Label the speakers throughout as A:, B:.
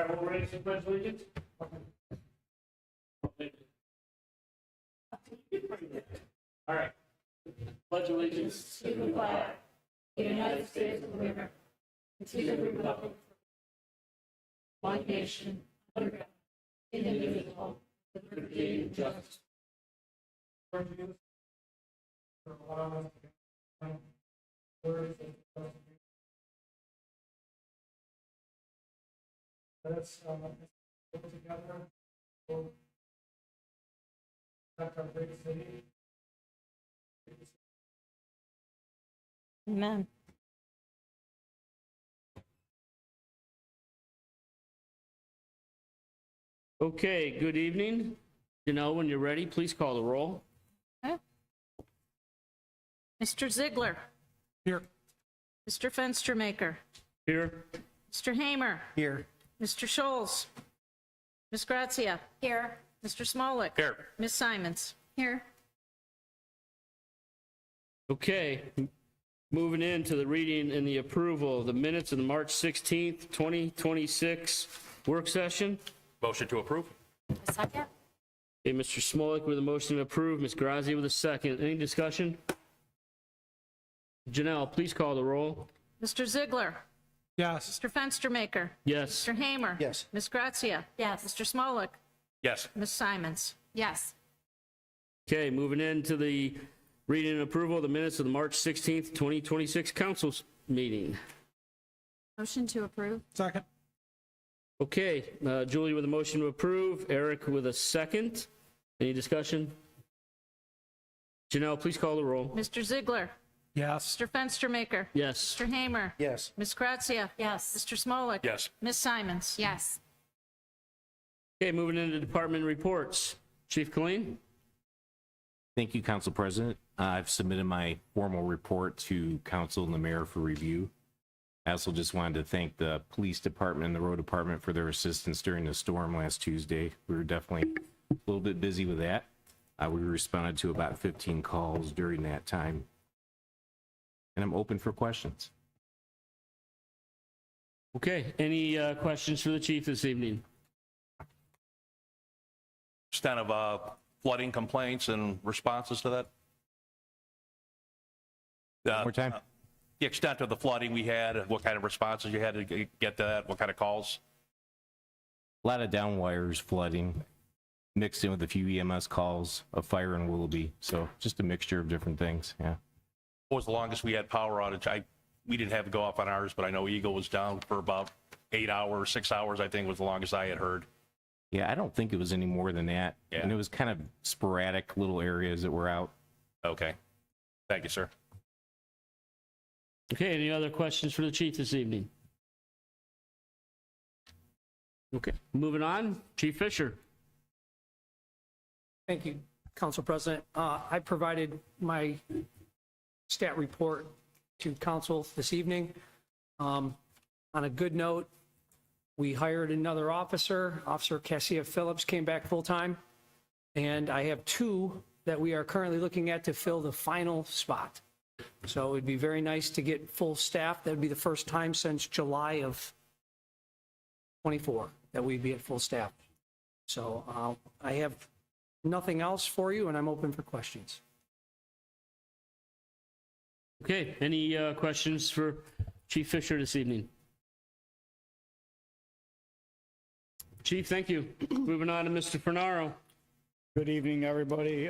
A: We'll raise the pledge allegiance. All right. Pledge allegiance
B: To the flag of the United States of America, and to the republic for one nation, under God, indivisible, with liberty and justice.
A: Let's go together. That's our great city.
B: Amen.
C: Okay, good evening. Janelle, when you're ready, please call the roll.
B: Mr. Ziegler.
A: Here.
B: Mr. Fenstermaker.
C: Here.
B: Mr. Hamer.
A: Here.
B: Mr. Scholes. Ms. Grazia. Here. Mr. Smolik.
C: Here.
B: Ms. Simons. Here.
C: Okay, moving into the reading and the approval of the minutes of the March 16th, 2026 work session.
D: Motion to approve?
B: A second.
C: Okay, Mr. Smolik with a motion to approve, Ms. Grazia with a second. Any discussion? Janelle, please call the roll.
B: Mr. Ziegler.
A: Yes.
B: Mr. Fenstermaker.
C: Yes.
B: Mr. Hamer.
A: Yes.
B: Ms. Grazia. Yes. Mr. Smolik.
D: Yes.
B: Ms. Simons. Yes.
C: Okay, moving into the reading and approval of the minutes of the March 16th, 2026 council meeting.
B: Motion to approve.
A: Second.
C: Okay, Julie with a motion to approve, Eric with a second. Any discussion? Janelle, please call the roll.
B: Mr. Ziegler.
A: Yes.
B: Mr. Fenstermaker.
C: Yes.
B: Mr. Hamer.
A: Yes.
B: Ms. Grazia. Yes. Mr. Smolik.
D: Yes.
B: Ms. Simons. Yes.
C: Okay, moving into department reports. Chief Colleen?
E: Thank you, Council President. I've submitted my formal report to Council and the Mayor for review. I also just wanted to thank the Police Department and the Road Department for their assistance during the storm last Tuesday. We were definitely a little bit busy with that. We responded to about 15 calls during that time. And I'm open for questions.
C: Okay, any questions for the chief this evening?
D: Extent of flooding complaints and responses to that?
E: One more time?
D: The extent of the flooding we had, what kind of responses you had to get to that, what kind of calls?
E: A lot of down wires flooding, mixed in with a few EMS calls, a fire in Willoughby. So just a mixture of different things, yeah.
D: What was the longest we had power outage? We didn't have to go off on ours, but I know Eagle was down for about 8 hours, 6 hours, I think was the longest I had heard.
E: Yeah, I don't think it was any more than that.
D: Yeah.
E: And it was kind of sporadic little areas that were out.
D: Okay. Thank you, sir.
C: Okay, any other questions for the chief this evening? Okay, moving on, Chief Fisher.
F: Thank you, Council President. I provided my stat report to council this evening. On a good note, we hired another officer. Officer Cassia Phillips came back full-time. And I have 2 that we are currently looking at to fill the final spot. So it'd be very nice to get full staff. That'd be the first time since July of 24 that we'd be at full staff. So I have nothing else for you, and I'm open for questions.
C: Okay, any questions for Chief Fisher this evening? Chief, thank you. Moving on to Mr. Fernaro.
G: Good evening, everybody.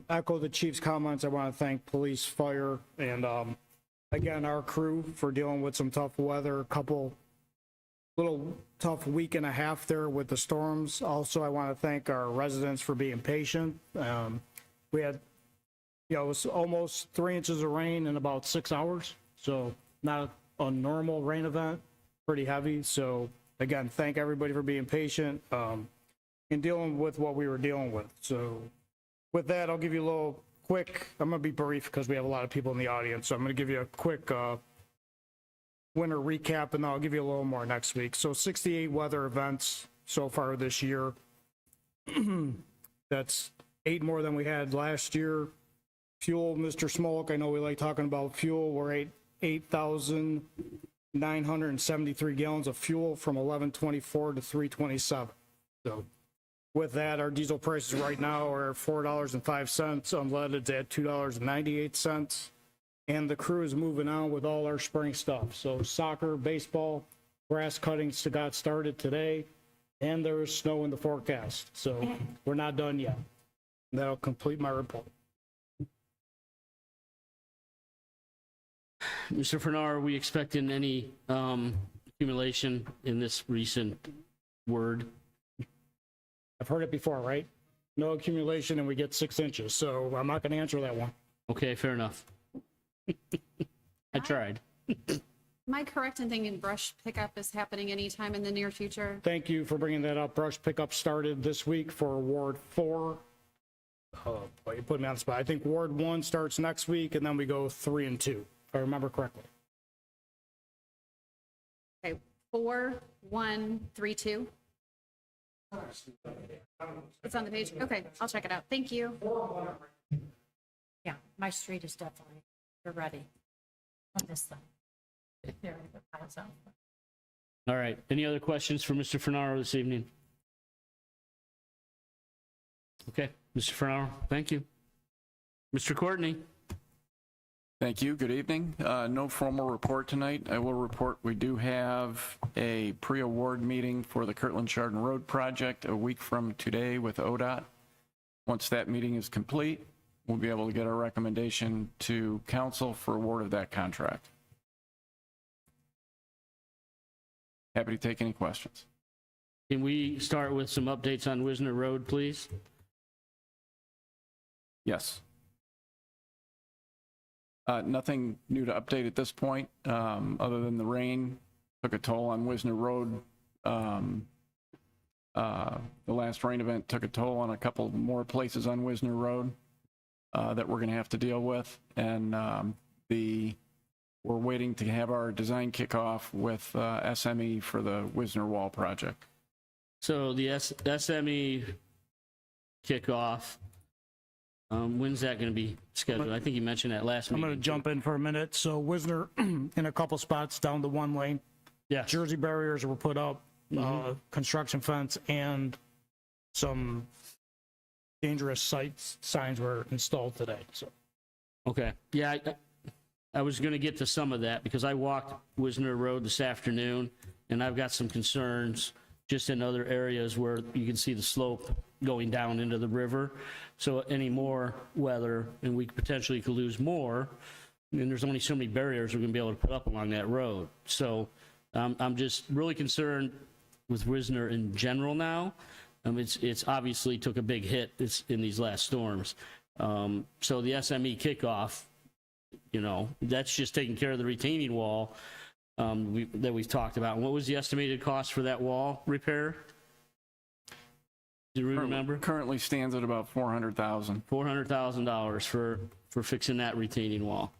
G: Echo the chief's comments. I want to thank police, fire, and again, our crew for dealing with some tough weather, a couple little tough week and a half there with the storms. Also, I want to thank our residents for being patient. We had, it was almost 3 inches of rain in about 6 hours. So not a normal rain event, pretty heavy. So again, thank everybody for being patient. And dealing with what we were dealing with. So with that, I'll give you a little quick, I'm going to be brief because we have a lot of people in the audience. So I'm going to give you a quick winter recap, and I'll give you a little more next week. So 68 weather events so far this year. That's 8 more than we had last year. Fuel, Mr. Smolik, I know we like talking about fuel. We're at 8,000 973 gallons of fuel from 1124 to 327. So with that, our diesel prices right now are $4.05. Unleaded's at $2.98. And the crew is moving on with all our spring stuff. So soccer, baseball, grass cuttings got started today, and there is snow in the forecast. So we're not done yet. That'll complete my report.
C: Mr. Fennar, are we expecting any accumulation in this recent word?
G: I've heard it before, right? No accumulation and we get 6 inches. So I'm not going to answer that one.
C: Okay, fair enough. I tried.
H: Am I correct in thinking brush pickup is happening anytime in the near future?
G: Thank you for bringing that up. Brush pickup started this week for Ward 4. Boy, you put me on the spot. I think Ward 1 starts next week, and then we go 3 and 2, if I remember correctly.
H: Okay, 4, 1, 3, 2. It's on the page. Okay, I'll check it out. Thank you.
B: Yeah, my street is definitely, we're ready on this thing. There, the piles out.
C: All right. Any other questions for Mr. Fennar this evening? Okay, Mr. Fennar, thank you. Mr. Courtney?
I: Thank you. Good evening. No formal report tonight. I will report we do have a pre-award meeting for the Kirtland Chardon Road project a week from today with ODOT. Once that meeting is complete, we'll be able to get our recommendation to council for award of that contract. Happy to take any questions.
C: Can we start with some updates on Wisner Road, please?
I: Yes. Nothing new to update at this point, other than the rain took a toll on Wisner Road. The last rain event took a toll on a couple more places on Wisner Road that we're going to have to deal with. And we're waiting to have our design kickoff with SME for the Wisner Wall project.
C: So the SME kickoff, when's that going to be scheduled? I think you mentioned that last
G: I'm
C: meeting.
G: going to jump in for a minute. So Wisner, in a couple spots down the one lane,
C: Yes.
G: Jersey barriers were put up, construction fence, and some dangerous sites signs were installed today. So
C: Okay. Yeah, I was going to get to some of that because I walked Wisner Road this afternoon, and I've got some concerns just in other areas where you can see the slope going down into the river. So any more weather, and we potentially could lose more, and there's only so many barriers we're going to be able to put up along that road. So I'm just really concerned with Wisner in general now. It's obviously took a big hit in these last storms. So the SME kickoff, that's just taking care of the retaining wall that we've talked about. And what was the estimated cost for that wall repair? Do you remember?
I: Currently stands at about $400,000.
C: $400,000 for fixing that retaining wall.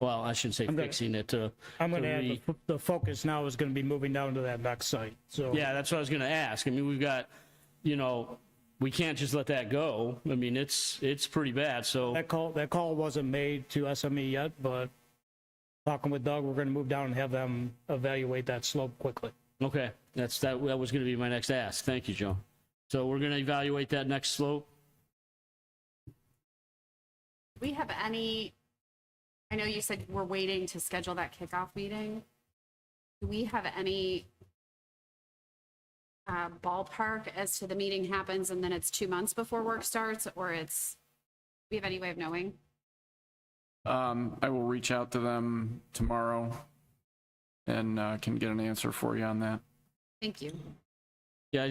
C: Well, I shouldn't say fixing it.
G: I'm going to add the focus now is going to be moving down to that next site. So
C: Yeah, that's what I was going to ask. I mean, we've got, we can't just let that go. I mean, it's pretty bad. So
G: that call wasn't made to SME yet, but talking with Doug, we're going to move down and have them evaluate that slope quickly.
C: okay, that was going to be my next ask. Thank you, Joe. So we're going to evaluate that next slope.
H: Do we have any, I know you said we're waiting to schedule that kickoff meeting. Do we have any ballpark as to the meeting happens and then it's 2 months before work starts, or do we have any way of knowing?
I: I will reach out to them tomorrow and can get an answer for you on that.
H: Thank you.
C: Yeah,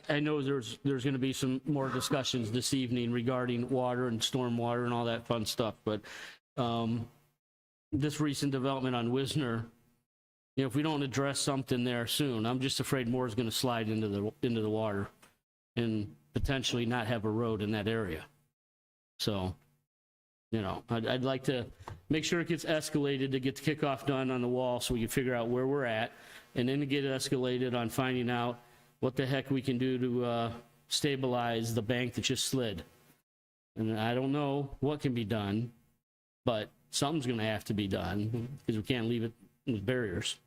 C: I know there's going to be some more discussions this evening regarding water and stormwater and all that fun stuff, but this recent development on Wisner, if we don't address something there soon, I'm just afraid more is going to slide into the water and potentially not have a road in that area. So, I'd like to make sure it gets escalated to get the kickoff done on the wall so we can figure out where we're at, and then to get it escalated on finding out what the heck we can do to stabilize the bank that just slid. And I don't know what can be done, but something's going to have to be done because we can't leave it with barriers.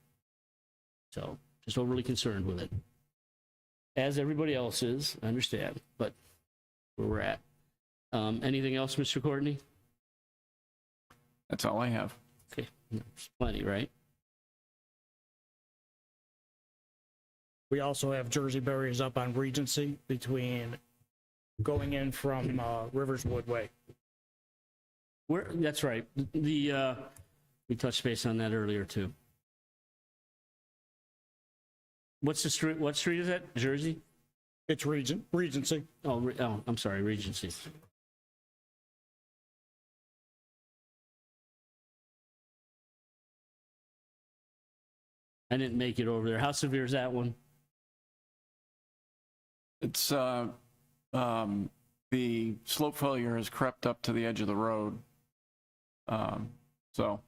C: So just overly concerned with it. As everybody else is, I understand, but where we're at. Anything else, Mr. Courtney?
I: That's all I have.
C: Okay, there's plenty, right?
G: We also have Jersey barriers up on Regency between going in from Riverswood Way.
C: That's right. We touched base on that earlier too. What's the street? What street is that? Jersey?
G: It's Regency.
C: Oh, I'm sorry, Regency. I didn't make it over there. How severe is that one?
I: It's, the slope failure has crept up to the edge of the road. So,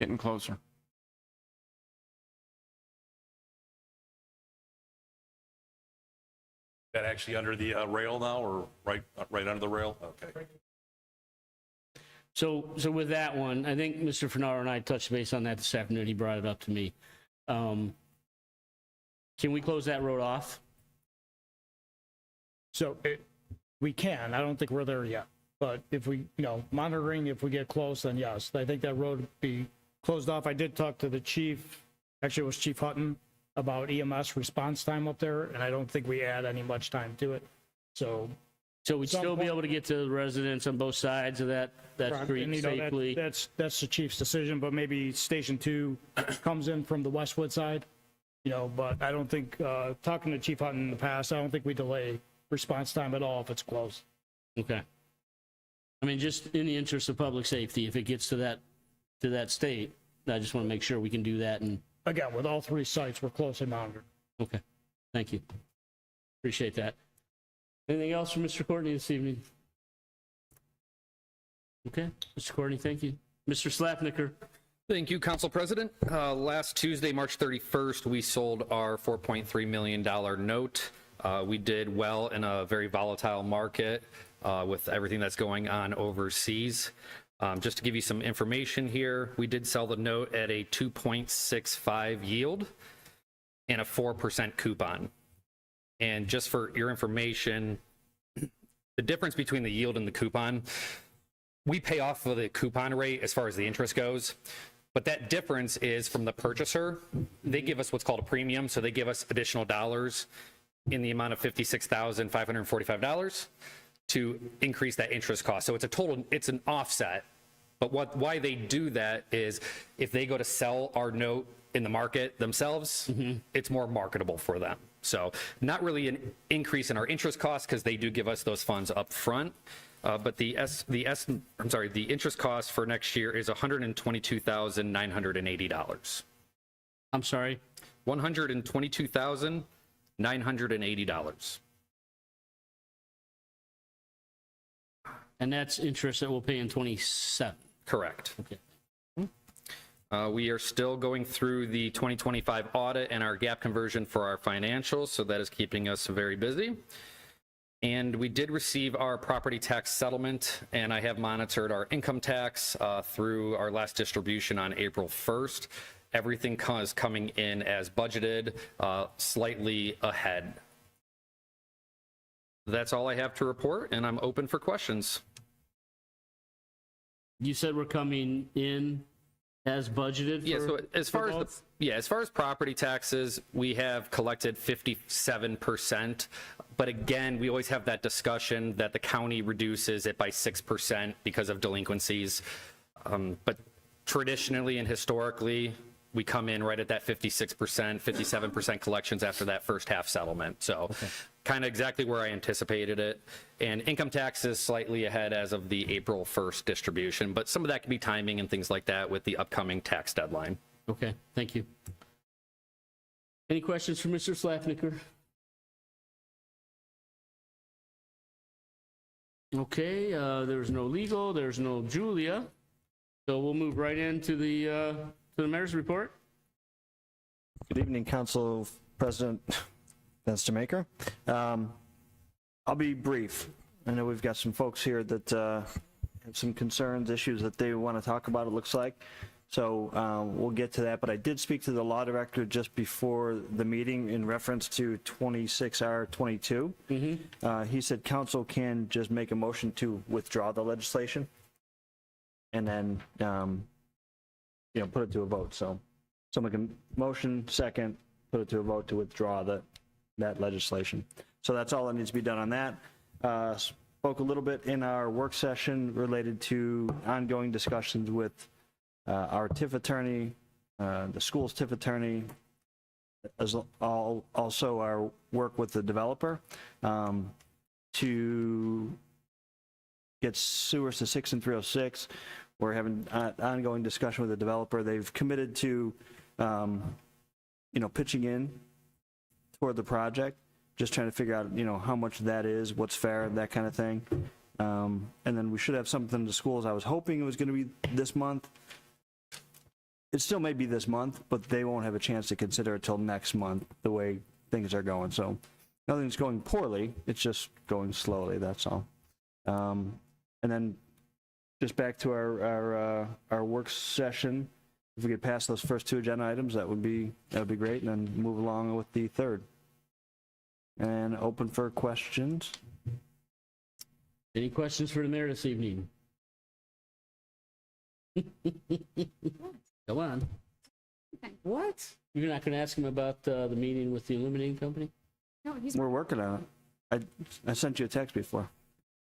I: getting closer.
D: That actually under the rail now, or right under the rail? Okay.
C: So with that one, I think Mr. Fenaro and I touched base on that this afternoon. He brought it up to me. Can we close that road off?
G: So we can. I don't think we're there yet. But if we, monitoring, if we get close, then yes. I think that road would be closed off. I did talk to the chief, actually it was Chief Hutton, about EMS response time up there, and I don't think we add any much time to it. So
C: we'd still be able to get to the residents on both sides of that street
G: and,
C: safely?
G: that's the chief's decision, but maybe Station 2 comes in from the Westwood side, but I don't think, talking to Chief Hutton in the past, I don't think we delay response time at all if it's closed.
C: Okay. I mean, just in the interest of public safety, if it gets to that state, I just want to make sure we can do that. And
G: Again, with all three sites, we're closely monitored.
C: okay, thank you. Appreciate that. Anything else from Mr. Courtney this evening? Okay, Mr. Courtney, thank you. Mr. Slapnicker.
J: Thank you, Council President. Last Tuesday, March 31st, we sold our $4.3 million note. We did well in a very volatile market with everything that's going on overseas. Just to give you some information here, we did sell the note at a 2.65 yield and a 4% coupon. And just for your information, the difference between the yield and the coupon, we pay off of the coupon rate as far as the interest goes. But that difference is from the purchaser. They give us what's called a premium, so they give us additional dollars in the amount of $56,545 to increase that interest cost. So it's an offset. But why they do that is if they go to sell our note in the market themselves, it's more marketable for them. So not really an increase in our interest costs because they do give us those funds up front. But the interest cost for next year is $122,980.
C: I'm sorry?
J: $122,980.
C: And that's interest that we'll pay in 27.
J: Correct.
C: Okay.
J: We are still going through the 2025 audit and our gap conversion for our financials, so that is keeping us very busy. And we did receive our property tax settlement, and I have monitored our income tax through our last distribution on April 1st. Everything is coming in as budgeted, slightly ahead. That's all I have to report, and I'm open for questions.
C: You said we're coming in as budgeted?
J: Yeah, so as far
C: both?
J: as far as property taxes, we have collected 57%. But again, we always have that discussion that the county reduces it by 6% because of delinquencies. But traditionally and historically, we come in right at that 56%, 57% collections after that first half settlement. So kind of exactly where I anticipated it. And income tax is slightly ahead as of the April 1st distribution, but some of that can be timing and things like that with the upcoming tax deadline.
C: Okay, thank you. Any questions for Mr. Slapnicker? Okay, there's no legal, there's no Julia. So we'll move right into the mayor's report.
K: Good evening, Council President Vince DeMaker. I'll be brief. I know we've got some folks here that have some concerns, issues that they want to talk about, it looks like. So we'll get to that, but I did speak to the law director just before the meeting in reference to 26R22. He said council can just make a motion to withdraw the legislation and then, put it to a vote. So someone can motion, second, put it to a vote to withdraw that legislation. So that's all that needs to be done on that. Spoke a little bit in our work session related to ongoing discussions with our TIF attorney, the school's TIF attorney, also our work with the developer to get sewers to 6 and 306. We're having ongoing discussion with the developer. They've committed to, pitching in toward the project, just trying to figure out, how much that is, what's fair, that kind of thing. And then we should have something to schools. I was hoping it was going to be this month. It still may be this month, but they won't have a chance to consider it till next month, the way things are going. So nothing's going poorly. It's just going slowly, that's all. And then just back to our work session. If we could pass those first two agenda items, that would be great, and then move along with the third. And open for questions.
C: Any questions for the mayor this evening? Go on. What? You're not going to ask him about the meeting with the illuminating company?
H: No,
K: We're working on it. I sent you a text before.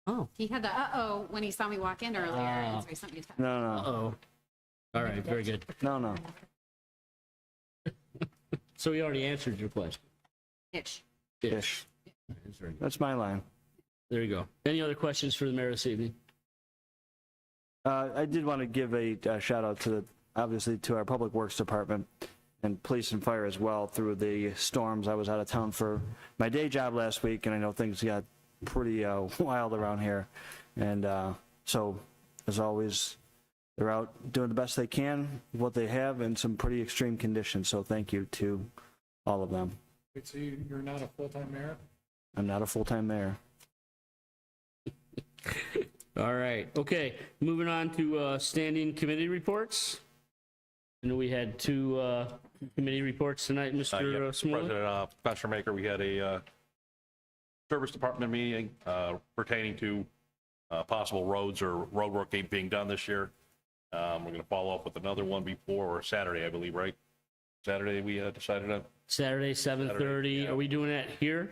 C: Oh.
H: he had the uh-oh when he saw me walk in earlier, and so he sent me a text.
K: No.
C: Uh-oh. All right, very good.
K: No.
C: So he already answered your question.
H: Itch.
K: Ish.
C: That's very good.
K: That's my line.
C: There you go. Any other questions for the mayor this evening?
K: I did want to give a shout out to, obviously, to our Public Works Department and Police and Fire as well through the storms. I was out of town for my day job last week, and I know things got pretty wild around here. And so, as always, they're out doing the best they can with what they have in some pretty extreme conditions. So thank you to all of them.
A: Wait, so you're not a full-time mayor?
K: I'm not a full-time mayor.
C: All right. Okay. Moving on to standing committee reports. I know we had two committee reports tonight, Mr.
D: Yeah,
C: Smoley.
D: President Spencer Maker, we had a service department meeting pertaining to possible roads or road work being done this year. We're going to follow up with another one before Saturday, I believe, right? Saturday we decided on.
C: Saturday, 7:30.
D: yeah.
C: Are we doing it here?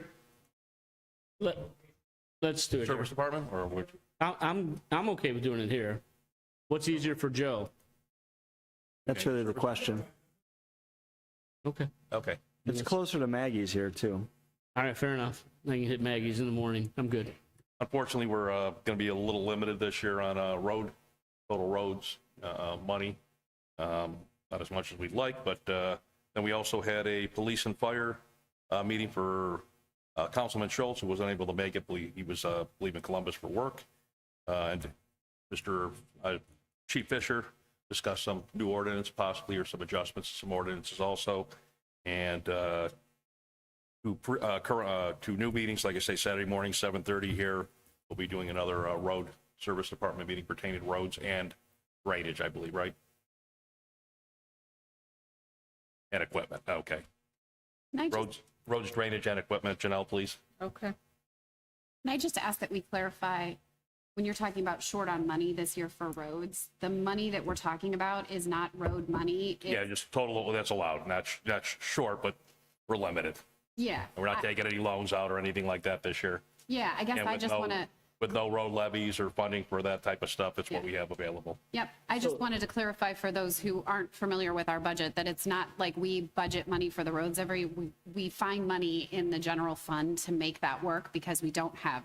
C: Let's do it here.
D: Service department or which?
C: I'm okay with doing it here. What's easier for Joe?
K: That's really the question.
C: Okay.
D: Okay.
K: It's closer to Maggie's here, too.
C: All right, fair enough. I can hit Maggie's in the morning. I'm good.
D: Unfortunately, we're going to be a little limited this year on total roads money. Not as much as we'd like, but then we also had a police and fire meeting for Councilman Schultz, who wasn't able to make it. He was, believe, in Columbus for work. And Mr. Chief Fisher discussed some new ordinance possibly, or some adjustments to some ordinances also. And to new meetings, like I say, Saturday morning, 7:30 here. We'll be doing another road service department meeting pertaining to roads and drainage, I believe, right? And equipment, okay.
H: Can I just-
D: Roads, drainage, and equipment. Janelle, please.
H: Okay. Can I just ask that we clarify, when you're talking about short on money this year for roads, the money that we're talking about is not road money?
D: Yeah, just total, that's allowed. Not short, but we're limited.
H: Yeah.
D: We're not taking any loans out or anything like that this year.
H: Yeah, I guess
D: And
H: I
D: with
H: just
D: no-
H: want to,
D: With no road levies or funding for that type of stuff, it's what we have available.
H: yep, I just wanted to clarify for those who aren't familiar with our budget, that it's not like we budget money for the roads we find money in the general fund to make that work because we don't have.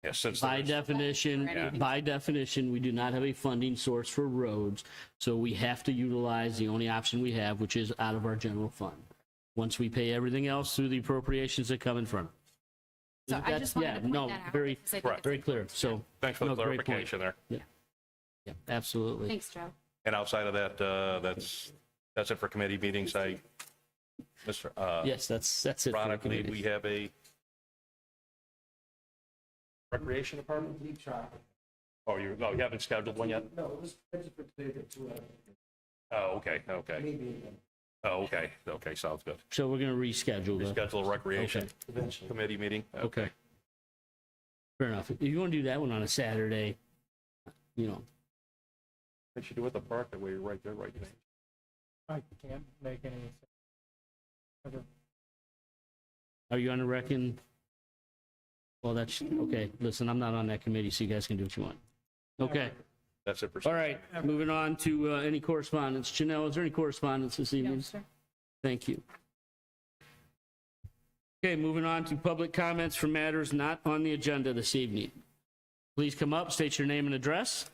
D: Yeah, since
C: By
D: there's-
C: definition, we do not have a funding source for roads, so we have to utilize the only option we have, which is out of our general fund. Once we pay everything else through the appropriations that come in front.
H: So I just wanted to point that out.
C: Very,
H: because I think
D: Correct.
H: it's
C: very clear. So,
D: Thanks for the
C: no, great point.
D: clarification there.
C: Yeah, absolutely.
H: Thanks, Joe.
D: And outside of that, that's it for committee meetings. Mr.
C: Yes, that's it. for the
D: Ironically,
C: committee.
D: we have a recreation department? Oh, you haven't scheduled one yet?
A: No, it was scheduled for today at 2 hours.
D: Oh, okay, okay.
A: Maybe.
D: Oh, okay, okay, sounds good.
C: So we're going to reschedule the,
D: Schedule a recreation committee meeting?
C: okay. Fair enough. If you want to do that one on a Saturday, you know,
D: They should do it at the park, that way you're right there, right there.
A: I can't make any. Ever.
C: are you on the reckon? Well, that's, okay, listen, I'm not on that committee, so you guys can do what you want. Okay,
D: That's it for.
C: all right, moving on to any correspondence. Janelle, is there any correspondence this evening? Thank you. Okay, moving on to public comments for matters not on the agenda this evening. Please come up, state your name and address.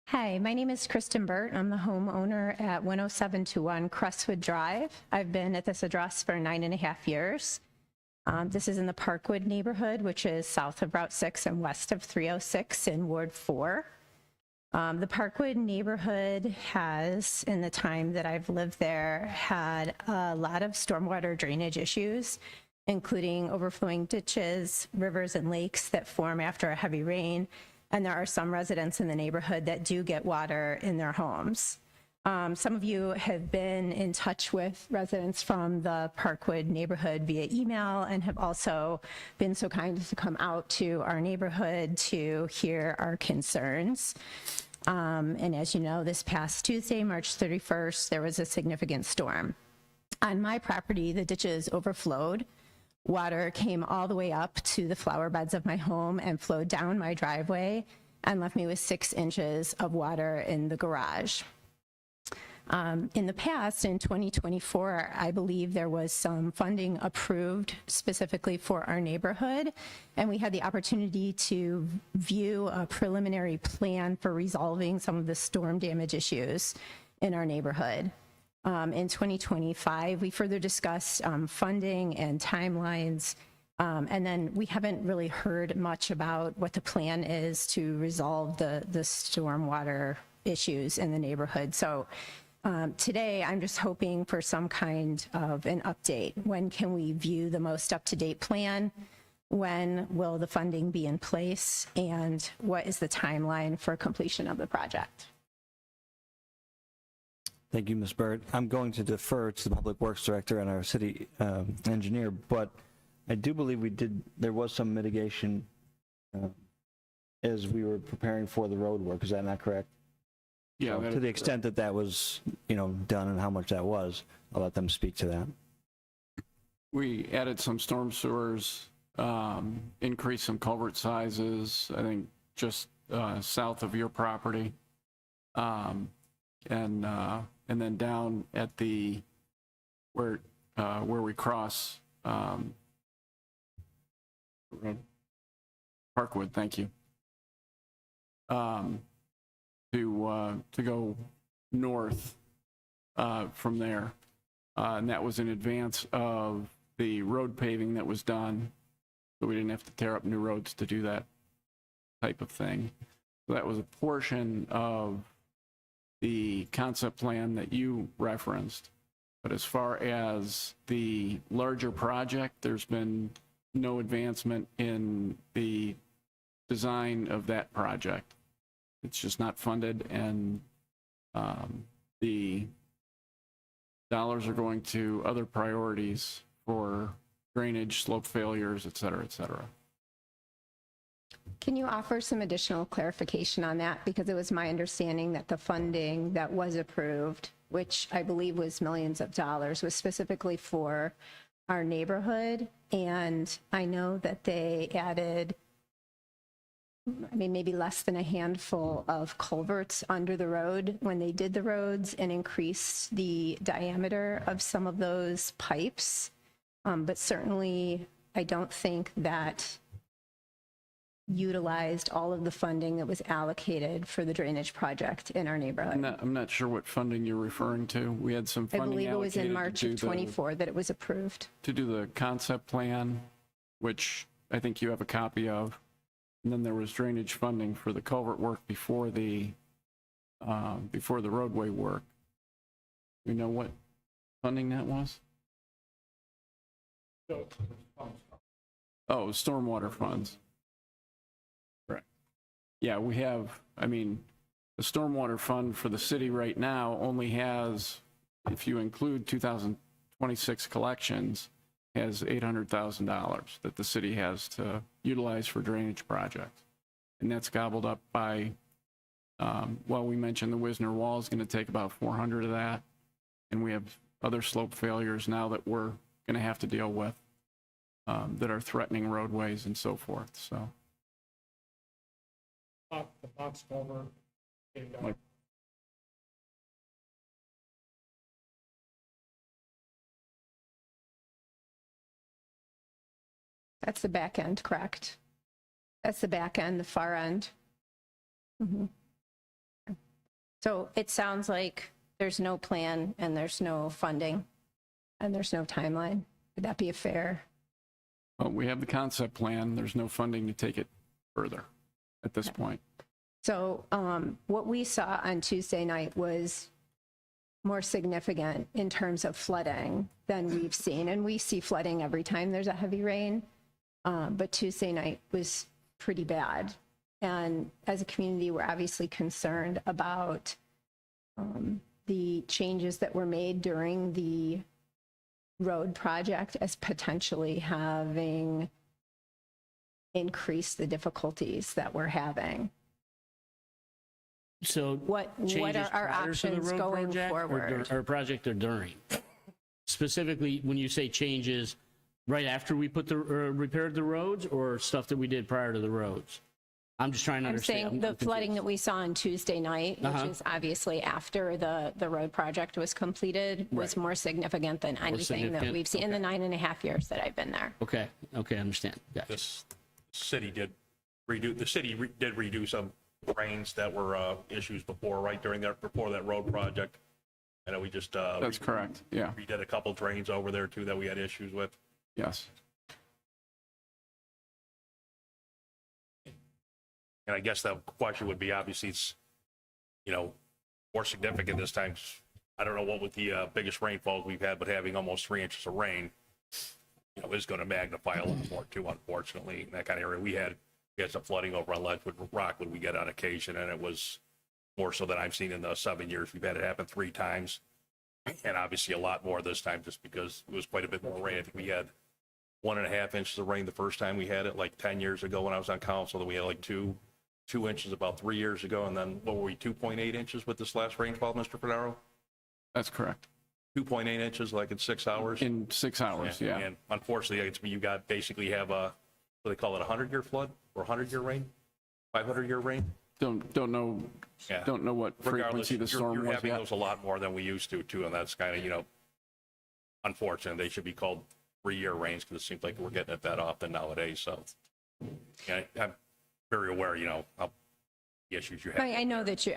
L: Hi, my name is Kristen Burt. I'm the homeowner at 10721 Crestwood Drive. I've been at this address for 9.5 years. This is in the Parkwood neighborhood, which is south of Route 6 and west of 306 in Ward 4. The Parkwood neighborhood has, in the time that I've lived there, had a lot of stormwater drainage issues, including overflowing ditches, rivers, and lakes that form after a heavy rain. And there are some residents in the neighborhood that do get water in their homes. Some of you have been in touch with residents from the Parkwood neighborhood via email and have also been so kind to come out to our neighborhood to hear our concerns. And as you know, this past Tuesday, March 31st, there was a significant storm. On my property, the ditches overflowed. Water came all the way up to the flower beds of my home and flowed down my driveway and left me with 6 inches of water in the garage. In the past, in 2024, I believe there was some funding approved specifically for our neighborhood, and we had the opportunity to view a preliminary plan for resolving some of the storm damage issues in our neighborhood. In 2025, we further discussed funding and timelines, and then we haven't really heard much about what the plan is to resolve the stormwater issues in the neighborhood. So today, I'm just hoping for some kind of an update. When can we view the most up-to-date plan? When will the funding be in place? And what is the timeline for completion of the project?
K: Thank you, Ms. Byrd. I'm going to defer to the Public Works Director and our city engineer, but I do believe there was some mitigation as we were preparing for the road work. Is that not correct?
I: Yeah.
K: So, to the extent that that was, done and how much that was, I'll let them speak to that.
I: We added some storm sewers, increased some culvert sizes, I think just south of your property. And then down at the, where we cross Parkwood, thank you. To go north from there. And that was in advance of the road paving that was done. So we didn't have to tear up new roads to do that type of thing. So that was a portion of the concept plan that you referenced. But as far as the larger project, there's been no advancement in the design of that project. It's just not funded, and the dollars are going to other priorities for drainage, slope failures, et cetera, et cetera.
L: Can you offer some additional clarification on that? Because it was my understanding that the funding that was approved, which I believe was millions of dollars, was specifically for our neighborhood. And I know that they added, maybe less than a handful of culverts under the road when they did the roads and increased the diameter of some of those pipes. But certainly, I don't think that utilized all of the funding that was allocated for the drainage project in our neighborhood.
I: I'm not sure what funding you're referring to. We had some
L: I
I: funding
L: believe it was in
I: allocated
L: March
I: to
L: of
I: do
L: 24 that it was approved.
I: to do the concept plan, which I think you have a copy of. And then there was drainage funding for the culvert work before the roadway work. You know what funding that was? Oh, stormwater funds. Correct. Yeah, we have, I mean, the stormwater fund for the city right now only has, if you include 2026 collections, has $800,000 that the city has to utilize for drainage projects. And that's gobbled up by, well, we mentioned the Wisner Wall is going to take about 400 of that. And we have other slope failures now that we're going to have to deal with that are threatening roadways and so forth, so.
A: The box cover. And,
I: Like-
L: That's the back end, correct? That's the back end, the far end. Mhm. So it sounds like there's no plan and there's no funding and there's no timeline. Would that be a fair?
I: Well, we have the concept plan. There's no funding to take it further at this point.
L: So what we saw on Tuesday night was more significant in terms of flooding than we've seen. And we see flooding every time there's a heavy rain. But Tuesday night was pretty bad. And as a community, we're obviously concerned about the changes that were made during the road project as potentially having increased the difficulties that we're having.
C: So
L: What
C: changes
L: are our
C: prior to the
L: options
C: road
L: going
C: project
L: forward?
C: Or project or during? Specifically, when you say changes, right after we put the, repaired the roads or stuff that we did prior to the roads? I'm just trying to
L: I'm
C: understand.
L: saying the flooding that we saw on Tuesday night, which is obviously after the road project was completed, was more significant than anything that
C: significant,
L: we've seen in the 9.5 years that I've been there.
C: Okay, I understand. Gotcha.
D: This city did did redo some drains that were issues before, right, before that road project. I know we just
I: That's correct, yeah,
D: redid a couple drains over there too that we had issues with.
I: yes.
D: And I guess the question would be, obviously, it's, more significant this time. I don't know what with the biggest rainfalls we've had, but having almost 3 inches of rain, is going to magnify a lot more too, unfortunately, in that kind of area. We had some flooding over on Ledgewood Rockwood we get on occasion, and it was more so than I've seen in the 7 years. We've had it happen 3 times, and obviously a lot more this time just because it was quite a bit more rain. I think we had 1.5 inches of rain the first time we had it, like 10 years ago when I was on council. Then we had like 2 inches about 3 years ago, and then what were we, 2.8 inches with this last rainfall, Mr. Fernaro?
I: That's correct.
D: 2.8 inches like in 6 hours?
I: In 6 hours, yeah.
D: And unfortunately, you got basically have a, what do they call it, a 100-year flood or 100-year rain? 500-year rain?
I: Don't know,
D: Yeah.
I: don't know what
D: Regardless,
I: frequency the storm
D: you're
I: was
D: having
I: yet.
D: those a lot more than we used to too, and that's kind of, unfortunate. They should be called 3-year rains because it seems like we're getting it that often nowadays, so. Yeah, I'm very aware, how the issues you have.
L: I know that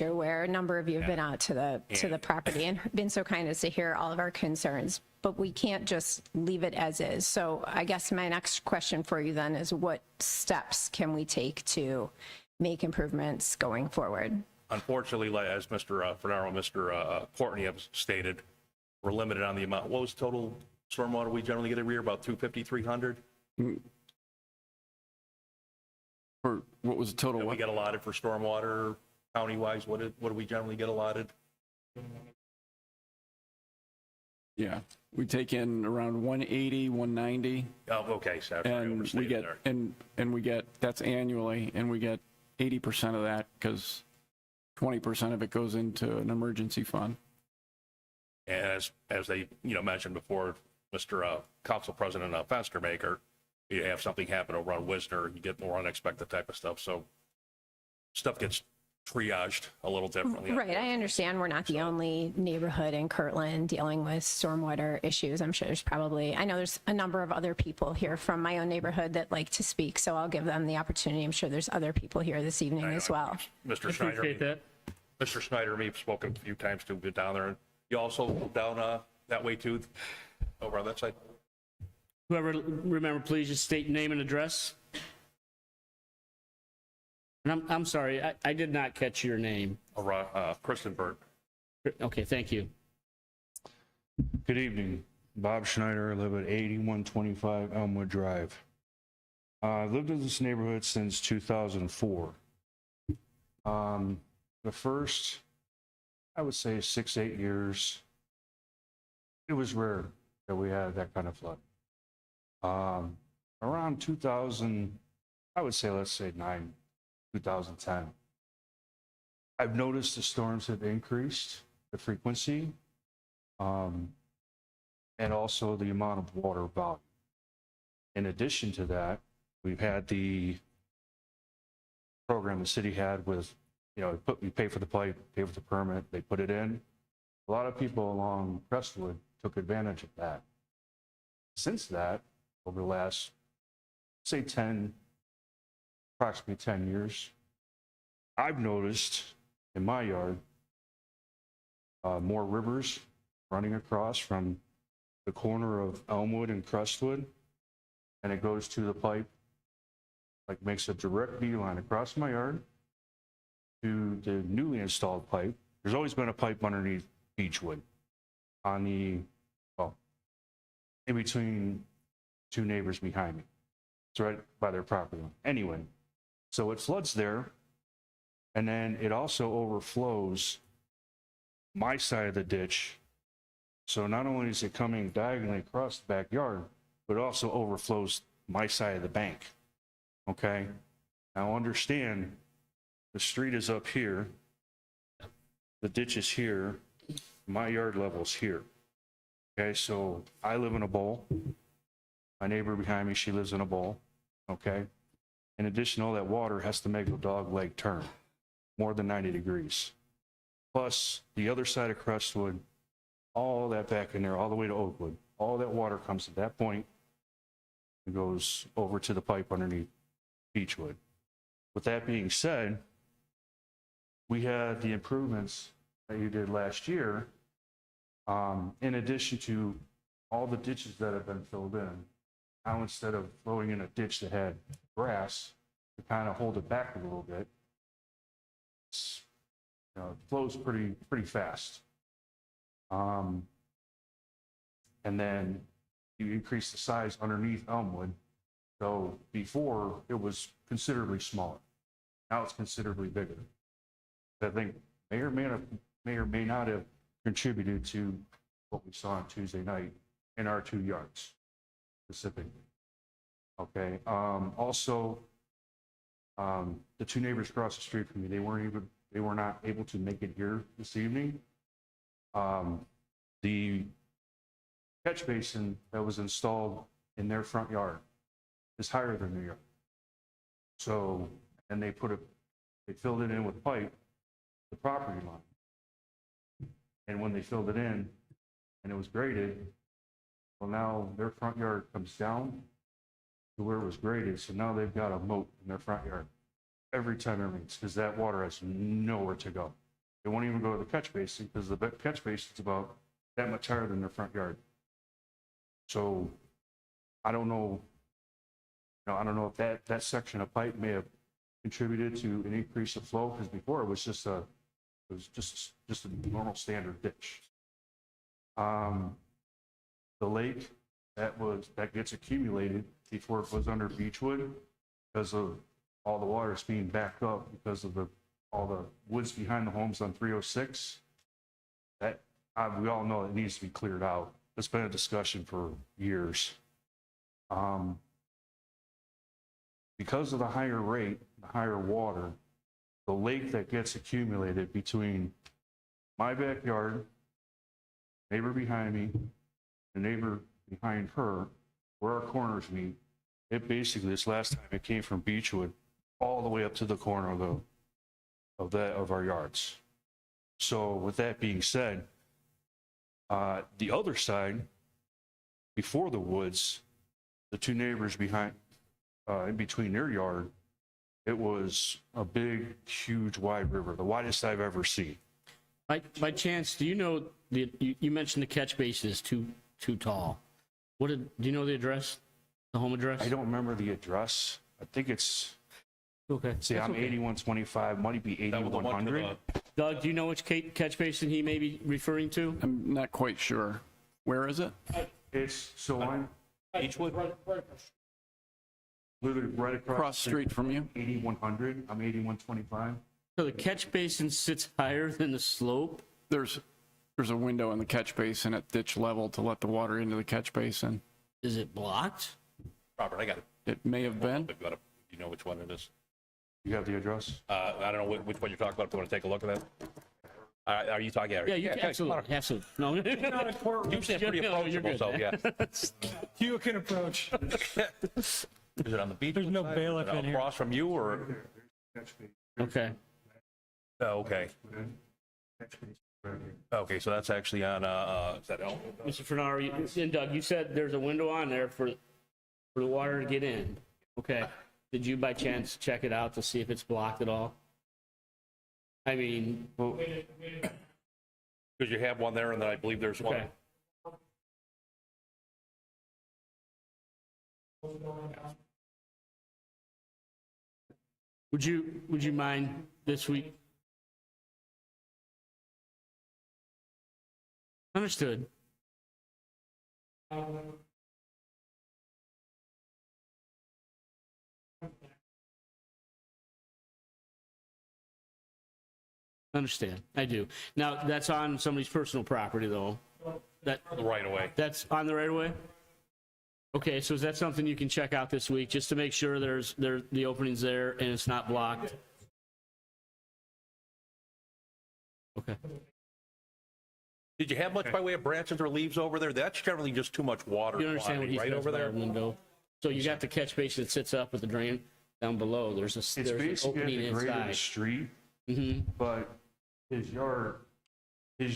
L: you're aware. A number of you have been out to the property and been so kind as to hear all of our concerns, but we can't just leave it as is. So I guess my next question for you then is, what steps can we take to make improvements going forward?
D: Unfortunately, as Mr. Fernaro, Mr. Courtney have stated, we're limited on the amount. What was total stormwater we generally get every year? About 250, 300?
I: For what was the total?
D: That we
I: What?
D: get allotted for stormwater county-wise. What do we generally get allotted?
I: Yeah, we take in around 180, 190.
D: Oh, okay, so I
I: And we
D: overstated
I: get,
D: there.
I: and we get, that's annually, and we get 80% of that because 20% of it goes into an emergency fund.
D: And as they, mentioned before, Mr. Council President Festermaker, you have something happen over on Wisner, you get more unexpected type of stuff. So stuff gets triaged a little differently.
L: Right, I understand we're not the only neighborhood in Kirtland dealing with stormwater issues. I'm sure I know there's a number of other people here from my own neighborhood that like to speak, so I'll give them the opportunity. I'm sure there's other people here this evening as well.
D: Mr. Schneider.
A: Appreciate that.
D: Mr. Schneider and me have spoken a few times to get down there. And you also go down that way too, over on that side?
C: Whoever, remember, please just state name and address. And I'm sorry, I did not catch your name.
D: Kristen Burt.
C: Okay, thank you.
M: Good evening. Bob Schneider. I live at 8125 Elmwood Drive. I've lived in this neighborhood since 2004. The first, I would say 6-8 years, it was rare that we had that kind of flood. Around 2000, I would say, let's say 2010, I've noticed the storms have increased, the frequency, and also the amount of water volume. In addition to that, we've had the program the city had with, you pay for the pipe, pay for the permit, they put it in. A lot of people along Crestwood took advantage of that. Since that, over the last, say approximately 10 years, I've noticed in my yard more rivers running across from the corner of Elmwood and Crestwood, and it goes to the pipe, like makes a direct beeline across my yard to the newly installed pipe. There's always been a pipe underneath Beechwood on the, in between two neighbors behind me. It's right by their property line. Anyway, so it floods there, and then it also overflows my side of the ditch. So not only is it coming diagonally across the backyard, but it also overflows my side of the bank. Okay? Now understand, the street is up here, the ditch is here, my yard level's here. Okay, so I live in a bowl. My neighbor behind me, she lives in a bowl. Okay? In addition, all that water has to make a dog leg turn more than 90 degrees. Plus, the other side of Crestwood, all that back in there, all the way to Oakwood, all that water comes at that point and goes over to the pipe underneath Beechwood. With that being said, we had the improvements that you did last year, in addition to all the ditches that have been filled in. Now, instead of flowing in a ditch that had grass to kind of hold it back a little bit, it flows pretty fast. And then you increase the size underneath Elmwood. So before it was considerably smaller. Now it's considerably bigger. I think may or may not have contributed to what we saw on Tuesday night in our 2 yards specifically. Okay. Also, the 2 neighbors across the street from me, they were not able to make it here this evening. The catch basin that was installed in their front yard is higher than their yard. So, and they filled it in with pipe, the property line. And when they filled it in and it was graded, well, now their front yard comes down to where it was graded. So now they've got a moat in their front yard every time it rains, because that water has nowhere to go. They won't even go to the catch basin because the catch basin's about that much higher than their front yard. So I don't know, if that section of pipe may have contributed to an increase of flow, because before it was just a normal standard ditch. The lake that gets accumulated before it was under Beechwood, because of all the water is being backed up because of all the woods behind the homes on 306. That we all know it needs to be cleared out. It's been a discussion for years. Because of the higher rate, the higher water, the lake that gets accumulated between my backyard, neighbor behind me, the neighbor behind her, where our corners meet, it basically, this last time, it came from Beechwood all the way up to the corner of our yards. So with that being said, the other side, before the woods, the 2 neighbors behind, in between their yard, it was a big, huge, wide river, the widest I've ever seen.
C: By chance, do you know, you mentioned the catch basin is too tall. Do you know the address, the home address?
M: I don't remember the address. I think it's,
C: Okay.
M: see, I'm 8125, might be 8100.
C: Doug, do you know which catch basin he may be referring to?
I: I'm not quite sure. Where is it?
M: It's, so I'm
D: Beechwood?
M: literally right across.
I: Cross street from you?
M: 8100, I'm 8125.
C: So the catch basin sits higher than the slope?
I: There's a window in the catch basin at ditch level to let the water into the catch basin.
C: Is it blocked?
D: Robert, I got it.
I: It may have been.
D: You know which one it is?
M: You have the address?
D: I don't know which one you're talking about. If you want to take a look at that? Are you talking?
C: Yeah, you can, absolutely, absolutely. No,
D: You seem pretty
C: No, you're
D: approachable,
C: good.
D: so yeah.
A: You can approach.
D: Is it on the beach?
A: There's no bailiff in here.
D: Across from you or?
C: Okay.
D: Oh, okay. Okay, so that's actually on, is that Elm?
C: Mr. Fernaro, and Doug, you said there's a window on there for the water to get in. Okay. Did you by chance check it out to see if it's blocked at all? I mean,
D: Because you have one there and then I believe there's one.
C: okay. Would you mind this week? Understood. Understand, I do. Now, that's on somebody's personal property, though. That,
D: Right away.
C: that's on the right of way? Okay, so is that something you can check out this week, just to make sure the opening's there and it's not blocked? Okay.
D: Did you have much by way of branches or leaves over there? That's generally just too much water
C: You understand what
D: quantity,
C: he
D: right
C: says
D: over
C: by
D: there?
C: a window? So you got the catch basin that sits up with the drain down below. There's
M: It's
C: an
M: basically at
C: opening
M: the grade of the
C: inside.
M: street,
C: Mm-hmm,
M: but his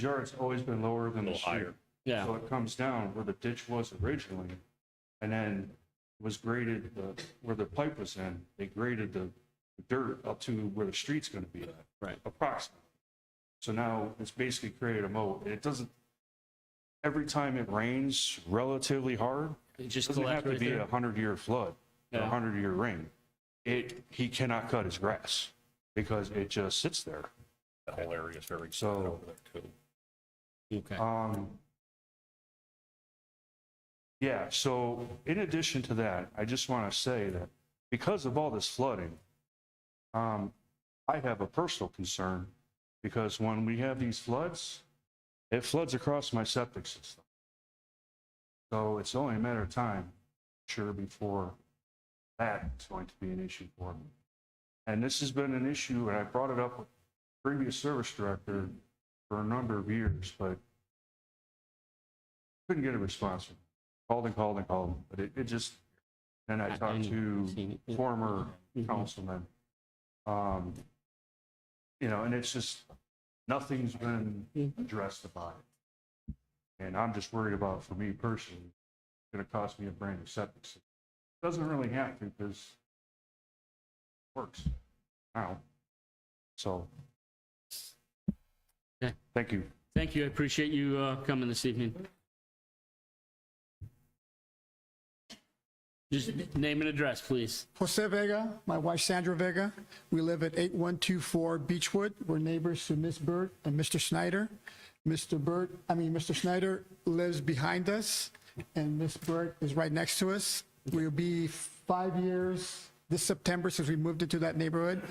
M: yard's always been lower than the
D: little
M: street.
D: higher.
C: yeah.
M: So it comes down where the ditch was originally, and then was graded, where the pipe was in, they graded the dirt up to where the street's gonna be at.
C: Right.
M: Approximately. So now it's basically created a moat. It doesn't, every time it rains relatively hard,
C: It
M: it
C: just
M: doesn't have
C: collects
M: to
C: right
M: be
C: there.
M: 100-year flood or
C: Yeah.
M: 100-year rain. He cannot cut his grass because it just sits there.
D: The whole area is very
M: So-
D: good over there too.
C: Okay.
M: Yeah, so in addition to that, I just want to say that because of all this flooding, I have a personal concern because when we have these floods, it floods across my septic system. So it's only a matter of time, sure, before that's going to be an issue for me. And this has been an issue, and I brought it up with the previous service director for a number of years, but couldn't get a response from him. Called, but it just, and I talked to former councilmen, and it's just, nothing's been addressed about it. And I'm just worried about, for me personally, it's gonna cost me a brand new septic system. Doesn't really have to, because it works now. So.
C: Okay.
M: Thank you.
C: Thank you. I appreciate you coming this evening. Just name and address, please.
N: Jose Vega, my wife Sandra Vega. We live at 8124 Beechwood. We're neighbors to Miss Burt and Mr. Snyder. Mr. Snyder lives behind us, and Miss Burt is right next to us. We'll be 5 years this September since we moved into that neighborhood.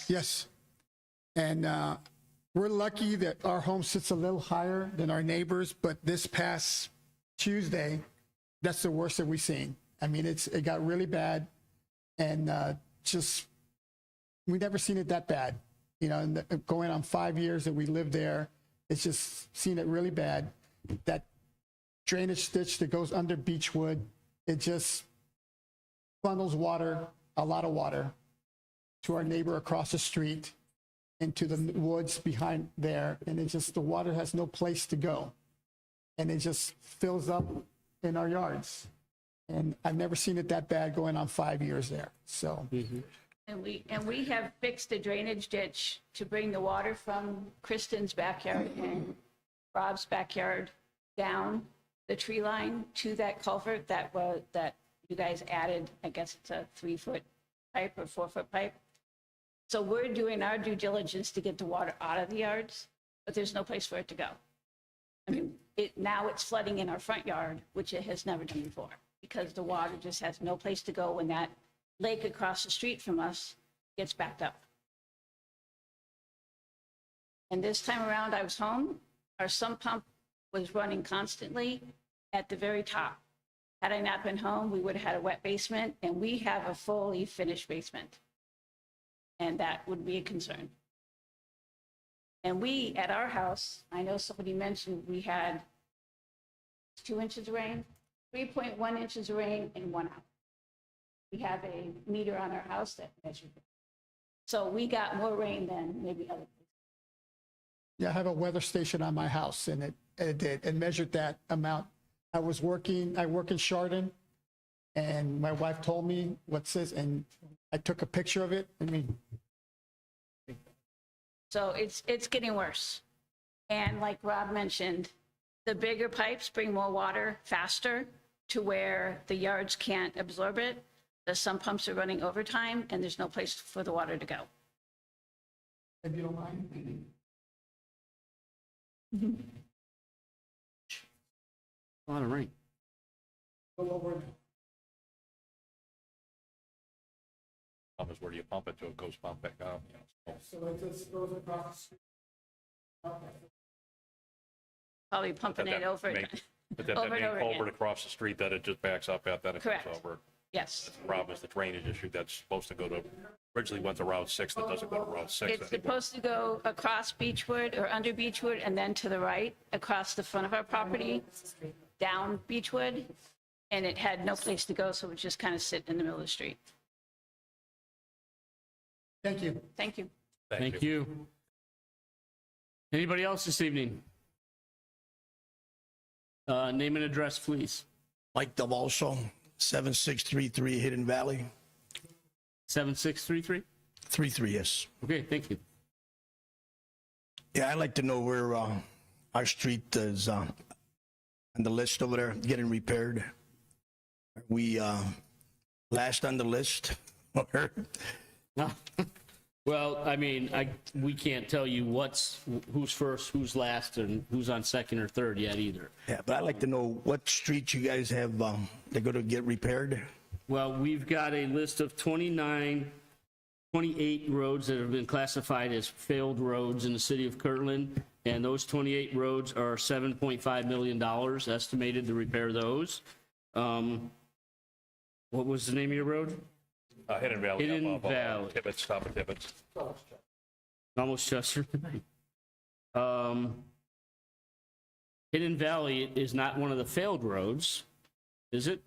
N: Yes. And we're lucky that our home sits a little higher than our neighbors, but this past Tuesday, that's the worst that we've seen. I mean, it got really bad, and we've never seen it that bad. Going on 5 years that we lived there, it's just seen it really bad. That drainage ditch that goes under Beechwood, it just funnels water, a lot of water, to our neighbor across the street, into the woods behind there, and the water has no place to go, and it just fills up in our yards. And I've never seen it that bad going on 5 years there, so.
B: And we have fixed the drainage ditch to bring the water from Kristen's backyard and Rob's backyard down the tree line to that culvert that you guys added. I guess it's a 3-foot pipe or 4-foot pipe. So we're doing our due diligence to get the water out of the yards, but there's no place for it to go. I mean, now it's flooding in our front yard, which it has never done before, because the water just has no place to go when that lake across the street from us gets backed up. And this time around, I was home, our sump pump was running constantly at the very top. Had I not been home, we would have had a wet basement, and we have a fully finished basement. And that would be a concern. And we, at our house, I know somebody mentioned we had 2 inches of rain, 3.1 inches of rain in 1 hour. We have a meter on our house that measured it. So we got more rain than maybe other places.
N: Yeah, I have a weather station on my house, and it did. It measured that amount. I work in Chardon, and my wife told me what says, and I took a picture of it. I mean,
B: So it's getting worse. And like Rob mentioned, the bigger pipes bring more water faster to where the yards can't absorb it. The sump pumps are running overtime, and there's no place for the water to go.
N: if you don't mind.
C: A lot of rain.
D: Problem is, where do you pump it to? It goes pump back out, you know. So
N: So it just goes across the street.
B: Probably pumping it over again.
D: But then
B: Over
D: that
B: and
D: main
B: over
D: culvert
B: again.
D: across the street that it just backs up at, then it comes
B: Correct.
D: over.
B: Yes.
D: The problem is the drainage issue that's supposed to go to, originally went to Route 6, that doesn't go to Route 6
B: It's
D: anymore.
B: supposed to go across Beechwood or under Beechwood and then to the right, across the front of our property, down Beechwood. And it had no place to go, so it would just kind of sit in the middle of the street.
N: Thank you.
B: Thank you.
C: Thank you. Anybody else this evening? Name and address, please.
O: Mike DeValso, 7633 Hidden Valley.
C: 7633?
O: 33, yes.
C: Okay, thank you.
O: Yeah, I'd like to know where our street is on the list over there, getting repaired. Are we last on the list?
C: Well, I mean, we can't tell you who's first, who's last, and who's on second or third yet either.
O: Yeah, but I'd like to know what streets you guys have they're going to get repaired.
C: Well, we've got a list of 28 roads that have been classified as failed roads in the city of Kirtland, and those 28 roads are $7.5 million estimated to repair those. What was the name of your road?
D: Hidden Valley.
C: Hidden
D: up,
C: Valley.
D: Tibbetts, top of Tibbetts.
C: Almost Chester. Hidden Valley is not one of the failed roads, is it?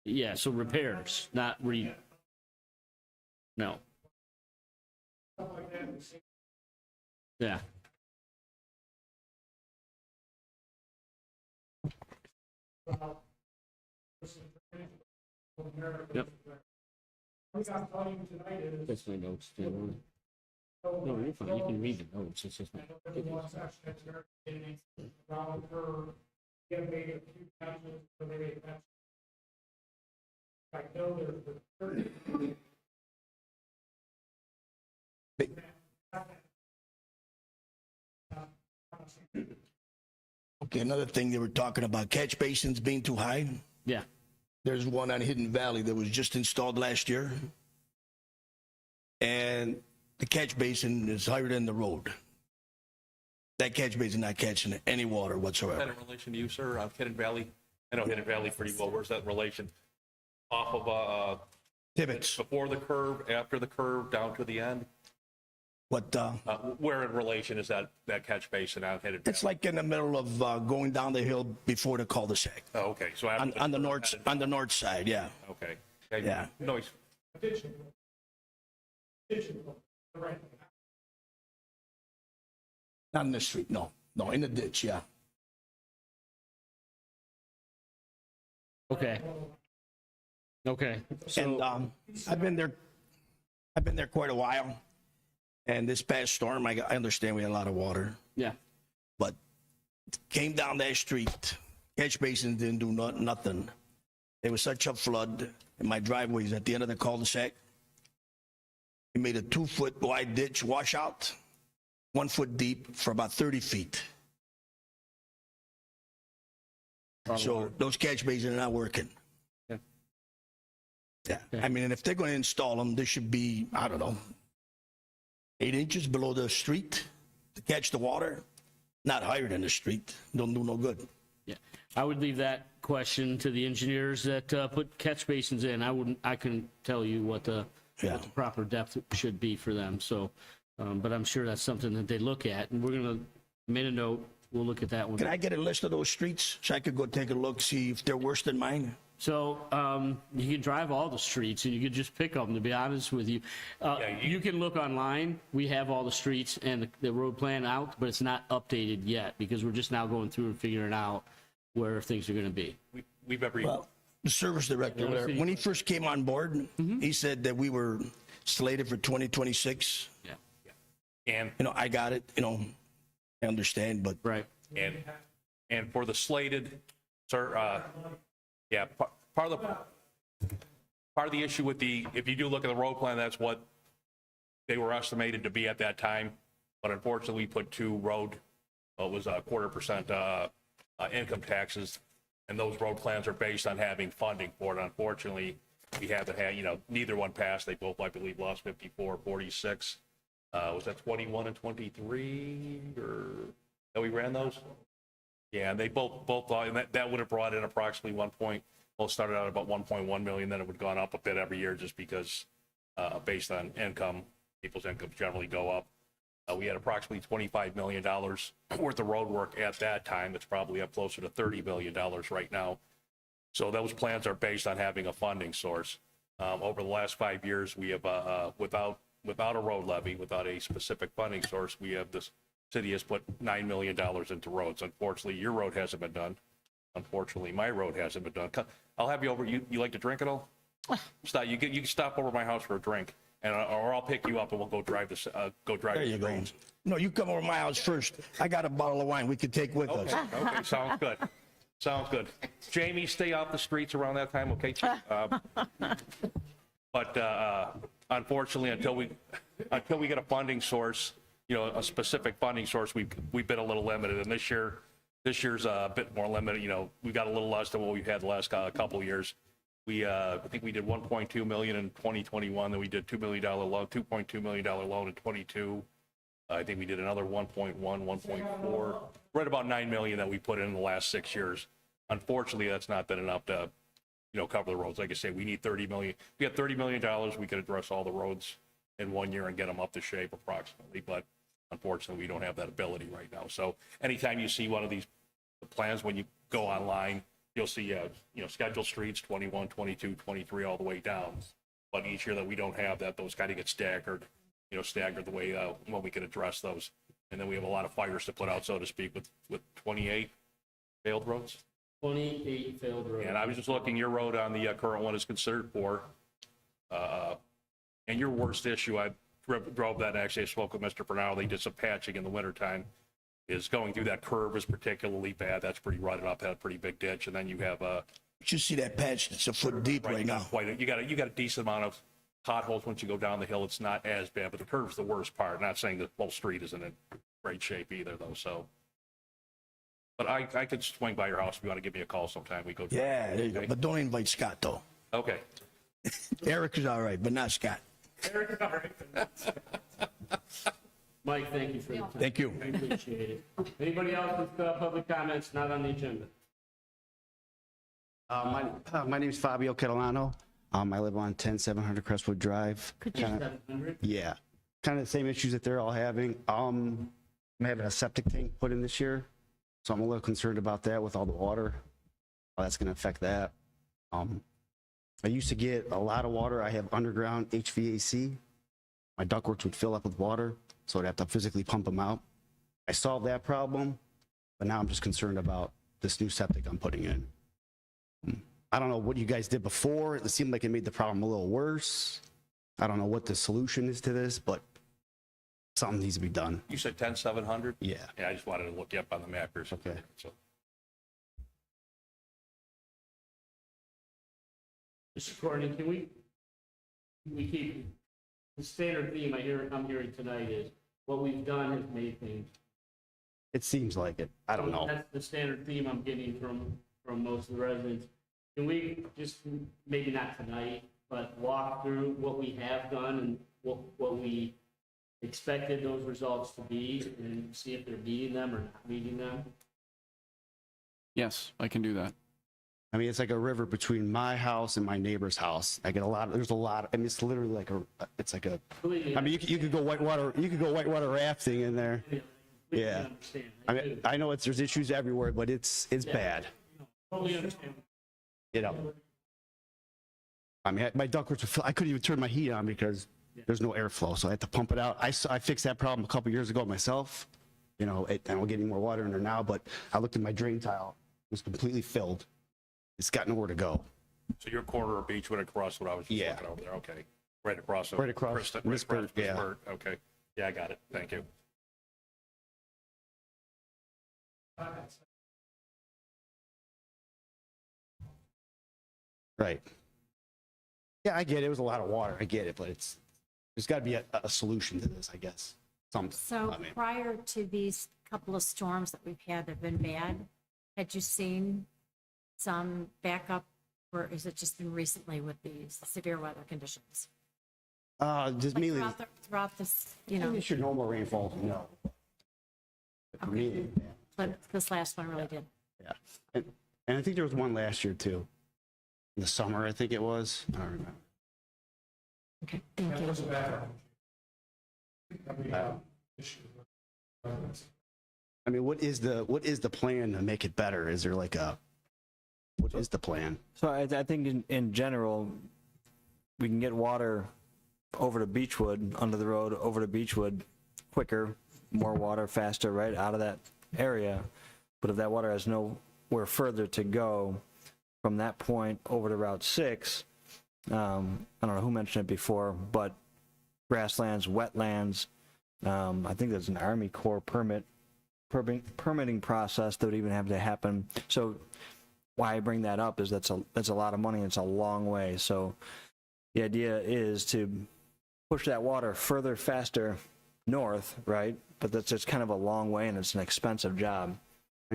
C: Yeah, so repairs, not no. Yeah. Yep. That's my notes. No, you're fine. You can read the notes. It's just not.
O: Okay, another thing they were talking about, catch basins being too high.
C: Yeah.
O: There's one on Hidden Valley that was just installed last year. And the catch basin is higher than the road. That catch basin not catching any water
D: Is that
O: whatsoever.
D: in relation to you, sir, on Hidden Valley? I know Hidden Valley pretty well. Where's that in relation? Off of,
O: Tibbetts.
D: before the curve, after the curve, down to the end?
O: What,
D: Where in relation is that catch basin on Hidden Valley?
O: it's like in the middle of going down the hill before the cul-de-sac.
D: Oh, okay, so after
O: On the north side, yeah.
D: Okay.
O: Yeah.
D: Noise.
O: Not in the street, no. No, in the ditch, yeah.
C: Okay. Okay.
O: And
C: So,
O: I've been there quite a while. And this past storm, I understand we had a lot of water,
C: yeah.
O: but came down that street, catch basin didn't do nothing. There was such a flood, and my driveway's at the end of the cul-de-sac. He made a 2-foot wide ditch washout, 1 foot deep for about 30 feet. So those catch basins are not working. Yeah, I mean, and if they're going to install them, they should be, I don't know, 8 inches below the street to catch the water, not higher than the street. Don't do no good.
C: Yeah, I would leave that question to the engineers that put catch basins in. I couldn't tell you what the proper depth should be for them, so, but I'm sure that's something that they look at, and we're gonna, made a note, we'll look at that one.
O: Can I get a list of those streets so I could go take a look, see if they're worse than mine?
C: So you can drive all the streets and you could just pick them, to be honest with you. You can look online. We have all the streets and the road plan out, but it's not updated yet because we're just now going through and figuring out where things are going to be.
D: We've every,
O: Well, the service director, when he first came on board, he said that we were slated for 2026.
C: Yeah.
D: and,
O: You know, I got it, you know, I understand, but
C: Right.
D: and for the slated, sir, yeah, part of the issue with if you do look at the road plan, that's what they were estimated to be at that time. But unfortunately, we put it was 0.25% income taxes, and those road plans are based on having funding for it. Unfortunately, we haven't had, neither one passed. They both, I believe, lost 54, 46. Was that 21 and 23, or that we ran those? Yeah, and they both and that would have brought in approximately started out about 1.1 million, then it would have gone up a bit every year just because based on income, people's incomes generally go up. We had approximately $25 million worth of road work at that time. It's probably up closer to $30 million right now. So those plans are based on having a funding source. Over the last 5 years, we have, without a road levy, without a specific funding source, this city has put $9 million into roads. Unfortunately, your road hasn't been done. Unfortunately, my road hasn't been done. I'll have you over. You like to drink at all? Stop. You can stop over my house for a drink, or I'll pick you up and we'll go drive this.
O: there you go. No, you come over to my house first. I got a bottle of wine we could take with us.
D: Okay, sounds good. Sounds good. Jamie, stay off the streets around that time, okay? But unfortunately, until we get a funding source, a specific funding source, we've been a little limited. And this year's a bit more limited. We got a little less than what we've had the last couple of years. I think we did 1.2 million in 2021. Then we did $2 million loan, $2.2 million loan in 22. I think we did another 1.1, 1.4, right about 9 million that we put in the last 6 years. Unfortunately, that's not been enough to, cover the roads. Like I say, we need 30 million. If we had $30 million, we could address all the roads in 1 year and get them up to shape approximately. But unfortunately, we don't have that ability right now. So anytime you see one of these plans, when you go online, you'll see, scheduled streets, 21, 22, 23, all the way down. But each year that we don't have that, those kind of get staggered the way when we can address those. And then we have a lot of fires to put out, so to speak, with 28 failed roads.
C: 28 failed roads.
D: And I was just looking, your road on the current one is considered poor. And your worst issue, I drove that, and actually I spoke with Mr. Bernal, they did some patching in the wintertime, is going through that curve is particularly bad. That's pretty rutted up, had a pretty big ditch. And then you have
O: You see that patch that's a foot deep right now.
D: you got a decent amount of potholes once you go down the hill. It's not as bad, but the curve's the worst part. Not saying the whole street isn't in great shape either, though. So, but I could swing by your house if you want to give me a call sometime. We go.
O: Yeah, there you go. But don't invite Scott, though.
D: Okay.
O: Eric is all right, but not Scott.
D: Eric is all right.
C: Mike, thank you for the time.
O: Thank you.
C: I appreciate it. Anybody else with public comments not on the agenda?
P: My name is Fabio Catalano. I live on 10700 Crestwood Drive. Yeah, kind of the same issues that they're all having. I'm having a septic tank put in this year, so I'm a little concerned about that with all the water. How that's going to affect that. I used to get a lot of water. I have underground HVAC. My ductworks would fill up with water, so I'd have to physically pump them out. I solved that problem, but now I'm just concerned about this new septic I'm putting in. I don't know what you guys did before. It seemed like it made the problem a little worse. I don't know what the solution is to this, but something needs to be done.
D: You said 10700?
P: Yeah.
D: Yeah, I just wanted to look you up on the map or something.
P: Okay.
D: So.
C: Mr. Courtney, can we keep the standard theme I'm hearing tonight is what we've done has made things.
P: It seems like it. I don't know.
C: That's the standard theme I'm getting from most of the residents. Can we just, maybe not tonight, but walk through what we have done and what we expected those results to be and see if they're meeting them or not meeting them?
I: Yes, I can do that.
P: I mean, it's like a river between my house and my neighbor's house. I get there's a lot, I mean, it's literally like it's like a, I mean, you could go whitewater rafting in there. Yeah. I mean, I know there's issues everywhere, but it's bad.
C: Totally understand.
P: You know. I mean, my ductworks were I couldn't even turn my heat on because there's no airflow, so I had to pump it out. I fixed that problem a couple years ago myself. You know, and we're getting more water in there now, but I looked at my drain tile, it was completely filled. It's got nowhere to go.
D: So your corner of Beechwood across what I was just looking over there, okay. Right across.
P: Right across
D: Miss Bird,
P: yeah.
D: okay. Yeah, I got it. Thank you.
P: Right. Yeah, I get it. It was a lot of water. I get it, but there's got to be a solution to this, I guess. Something.
Q: So
P: I mean,
Q: prior to these couple of storms that we've had that have been bad, had you seen some backup, or is it just been recently with these severe weather conditions?
P: just
Q: Like
P: mainly
Q: throughout this, you know,
P: it's your normal rainfall. No. For me,
Q: but this last one really did.
P: yeah. And I think there was one last year too. In the summer, I think it was. I don't remember.
Q: Okay, thank you.
P: I mean, what is the plan to make it better? Is there like what is the plan?
R: So I think in general, we can get water over to Beechwood, under the road, over to Beechwood quicker, more water faster, right out of that area. But if that water has nowhere further to go from that point over to Route 6, I don't know who mentioned it before, but grasslands, wetlands, I think there's an Army Corps permitting process that would even have to happen. So why I bring that up is that's a lot of money. It's a long way. So the idea is to push that water further, faster north, right? But that's just kind of a long way and it's an expensive job.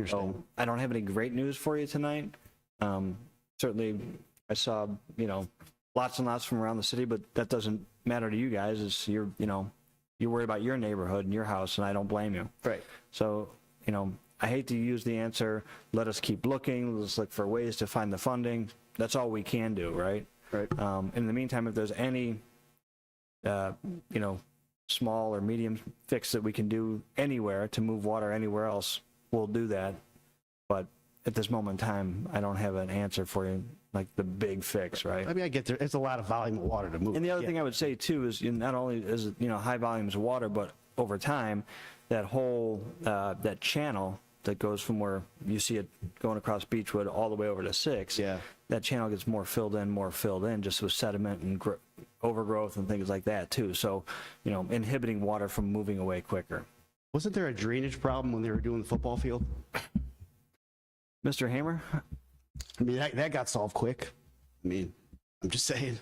R: So I don't have any great news for you tonight. Certainly I saw, lots and lots from around the city, but that doesn't matter to you guys. It's you're worried about your neighborhood and your house, and I don't blame you.
P: Right.
R: So, I hate to use the answer, let us keep looking, let's look for ways to find the funding. That's all we can do, right?
P: Right.
R: In the meantime, if there's any, small or medium fix that we can do anywhere to move water anywhere else, we'll do that. But at this moment in time, I don't have an answer for you, like the big fix, right?
P: I mean, I get there. It's a lot of volume of water to move.
R: And the other thing I would say too is not only is it, high volumes of water, but over time, that whole, that channel that goes from where you see it going across Beechwood all the way over to 6, that channel gets more filled in just with sediment and overgrowth and things like that too. So, inhibiting water from moving away quicker.
P: Wasn't there a drainage problem when they were doing the football field?
R: Mr. Hamer?
P: I mean, that got solved quick. I mean, I'm just saying.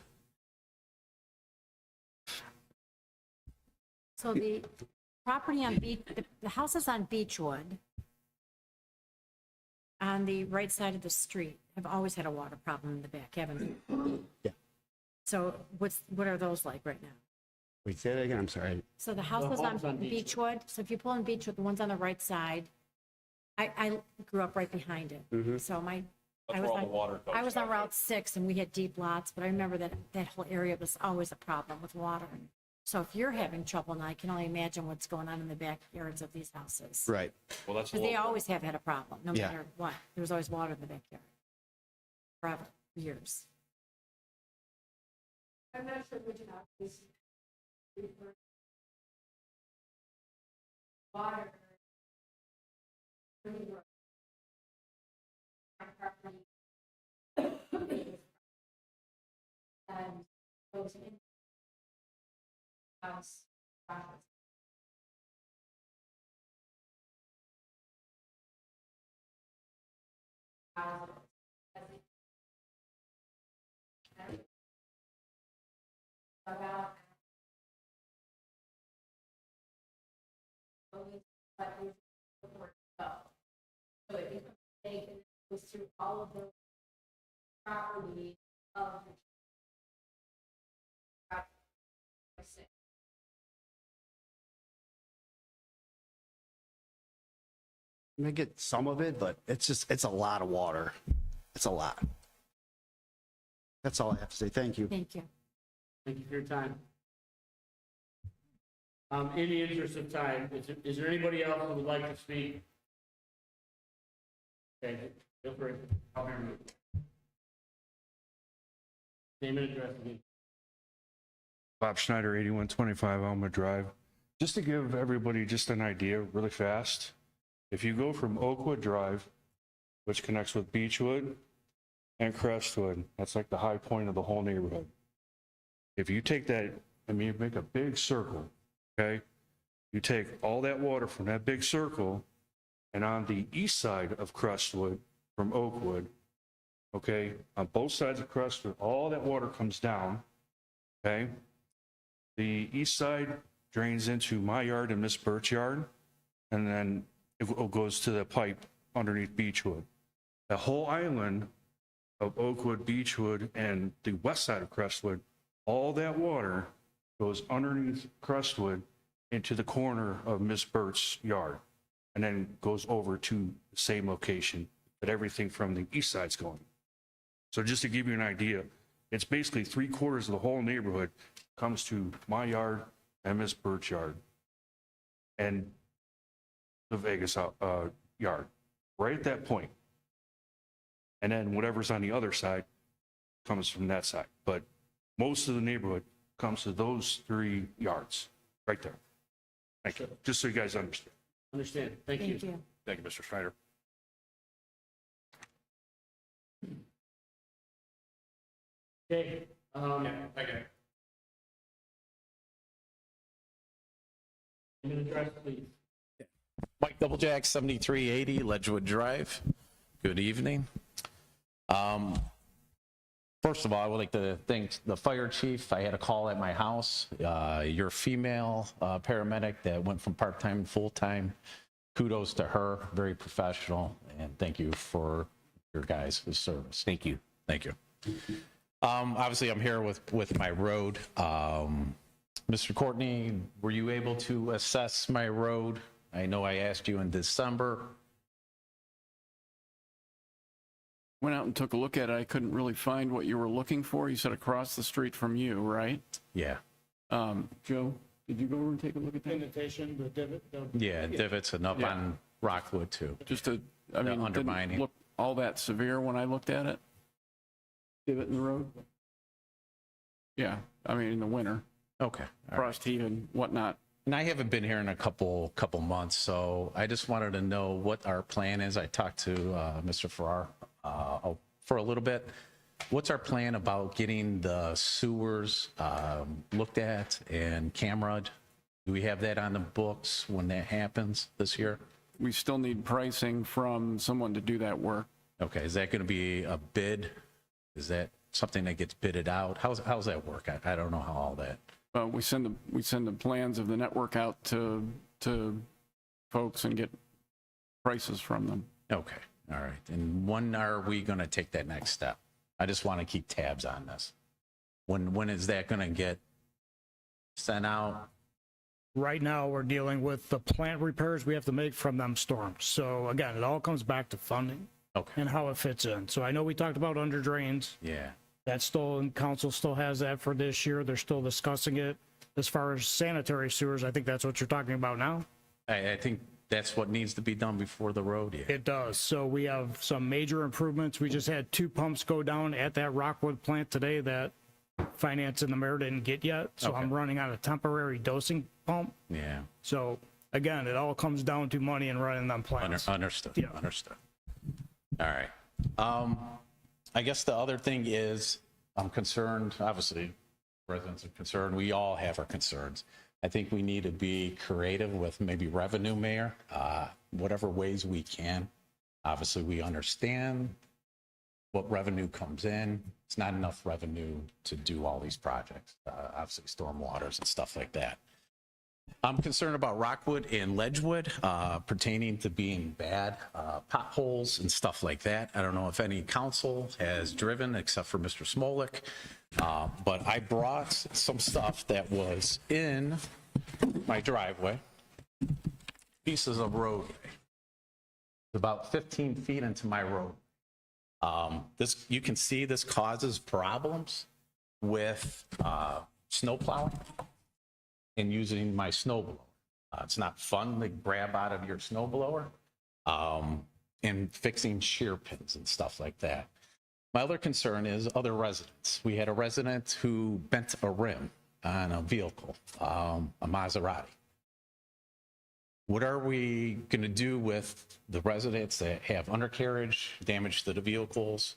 Q: So the property on the houses on Beechwood on the right side of the street have always had a water problem in the back, haven't they?
P: Yeah.
Q: So what are those like right now?
P: Wait, say that again. I'm sorry.
Q: So the houses on Beechwood, so if you pull in Beechwood, the ones on the right side, I grew up right behind it. So I was on Route 6 and we had deep lots, but I remember that whole area was always a problem with water. So if you're having trouble now, I can only imagine what's going on in the backyards of these houses.
P: Right.
D: Well, that's
Q: Because they always have had a problem, no
P: Yeah.
Q: matter what. There was always water in the backyard. Forever, for years.
B: I'm not sure which house. Water. And goes in house. About always what is where to go. So it becomes big and it goes through all of the property of the
P: I may get some of it, but it's a lot of water. It's a lot. That's all I have to say. Thank you.
Q: Thank you.
C: Thank you for your time. In the interest of time, is there anybody else who would like to speak? Okay, feel free. I'll hear you. Name and address again.
M: Bob Schneider, 8125 Alma Drive. Just to give everybody just an idea really fast, if you go from Oakwood Drive, which connects with Beechwood and Crestwood, that's like the high point of the whole neighborhood. If you take that, you make a big circle, okay? You take all that water from that big circle, and on the east side of Crestwood from Oakwood, okay, on both sides of Crestwood, all that water comes down, okay? The east side drains into my yard and Miss Burt's yard, and then it goes to the pipe underneath Beechwood. The whole island of Oakwood, Beechwood, and the west side of Crestwood, all that water goes underneath Crestwood into the corner of Miss Burt's yard, and then goes over to the same location that everything from the east side's going. So just to give you an idea, it's basically 3/4 of the whole neighborhood comes to my yard and Miss Burt's yard and the Vegas yard, right at that point. And then whatever's on the other side comes from that side. But most of the neighborhood comes to those 3 yards, right there. Thank you. Just so you guys understand.
C: Understand. Thank you.
Q: Thank you.
D: Thank you, Mr. Schneider.
C: Okay.
D: Okay.
C: Name and address, please.
S: Mike Doublejack, 7380 Ledgewood Drive. Good evening. First of all, I would like to thank the fire chief. I had a call at my house. Your female paramedic that went from part-time to full-time. Kudos to her, very professional, and thank you for your guys' service.
E: Thank you.
S: Thank you. Obviously, I'm here with my road. Mr. Courtney, were you able to assess my road? I know I asked you in December.
I: Went out and took a look at it. I couldn't really find what you were looking for. You said across the street from you, right?
S: Yeah.
I: Joe, did you go over and take a look at that?
G: Indentation, the divot.
S: Yeah, divots and up
I: Yeah.
S: on Rockwood too.
I: Just to, I mean,
S: undermining.
I: didn't look all that severe when I looked at it. Divot in the road? Yeah, I mean, in the winter,
S: Okay. all right.
I: frost heave and whatnot.
S: And I haven't been here in a couple months, so I just wanted to know what our plan is. I talked to Mr. Farrar for a little bit. What's our plan about getting the sewers looked at and cameraed? Do we have that on the books when that happens this year?
I: We still need pricing from someone to do that work.
S: Okay, is that going to be a bid? Is that something that gets bidded out? How's that work? I don't know how all that.
I: We send the plans of the network out to folks and get prices from them.
S: Okay, all right. And when are we going to take that next step? I just want to keep tabs on this. When is that going to get sent out?
G: Right now, we're dealing with the plant repairs we have to make from them storms. So again, it all comes back to funding
S: Okay.
G: and how it fits in. So I know we talked about under drains.
S: Yeah.
G: That's still, and council still has that for this year. They're still discussing it. As far as sanitary sewers, I think that's what you're talking about now.
S: I think that's what needs to be done before the road, yeah.
G: It does. So we have some major improvements. We just had 2 pumps go down at that Rockwood plant today that finance and the mayor didn't get yet. So
S: Okay.
G: I'm running on a temporary dosing pump.
S: Yeah.
G: So again, it all comes down to money and running them plants.
S: Understood.
G: Yeah.
S: Understood. All right. I guess the other thing is I'm concerned, obviously, residents are concerned. We all have our concerns. I think we need to be creative with maybe revenue, Mayor, whatever ways we can. Obviously, we understand what revenue comes in. It's not enough revenue to do all these projects, obviously stormwaters and stuff like that. I'm concerned about Rockwood and Ledgewood pertaining to being bad potholes and stuff like that. I don't know if any council has driven except for Mr. Smolik, but I brought some stuff that was in my driveway, pieces of roadway. About 15 feet into my road. This, you can see this causes problems with snow plowing and using my snow blower. It's not fun to grab out of your snow blower and fixing shear pins and stuff like that. My other concern is other residents. We had a resident who bent a rim on a vehicle, a Maserati. What are we going to do with the residents that have undercarriage, damage to the vehicles?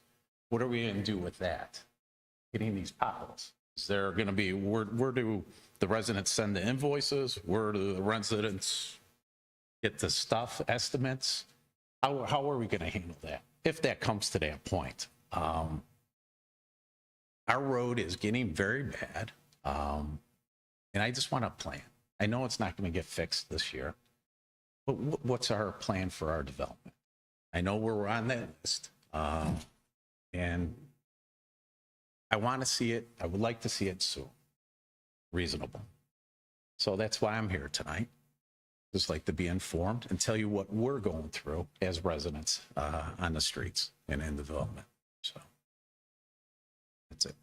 S: What are we going to do with that? Getting these potholes? Is there going to be, where do the residents send the invoices? Where do the residents get the stuff, estimates? How are we going to handle that if that comes to that point? Our road is getting very bad, and I just want a plan. I know it's not going to get fixed this year. But what's our plan for our development? I know we're on that list, and I want to see it. I would like to see it soon, reasonable. So that's why I'm here tonight. Just like to be informed and tell you what we're going through as residents on the streets and in development. So that's it.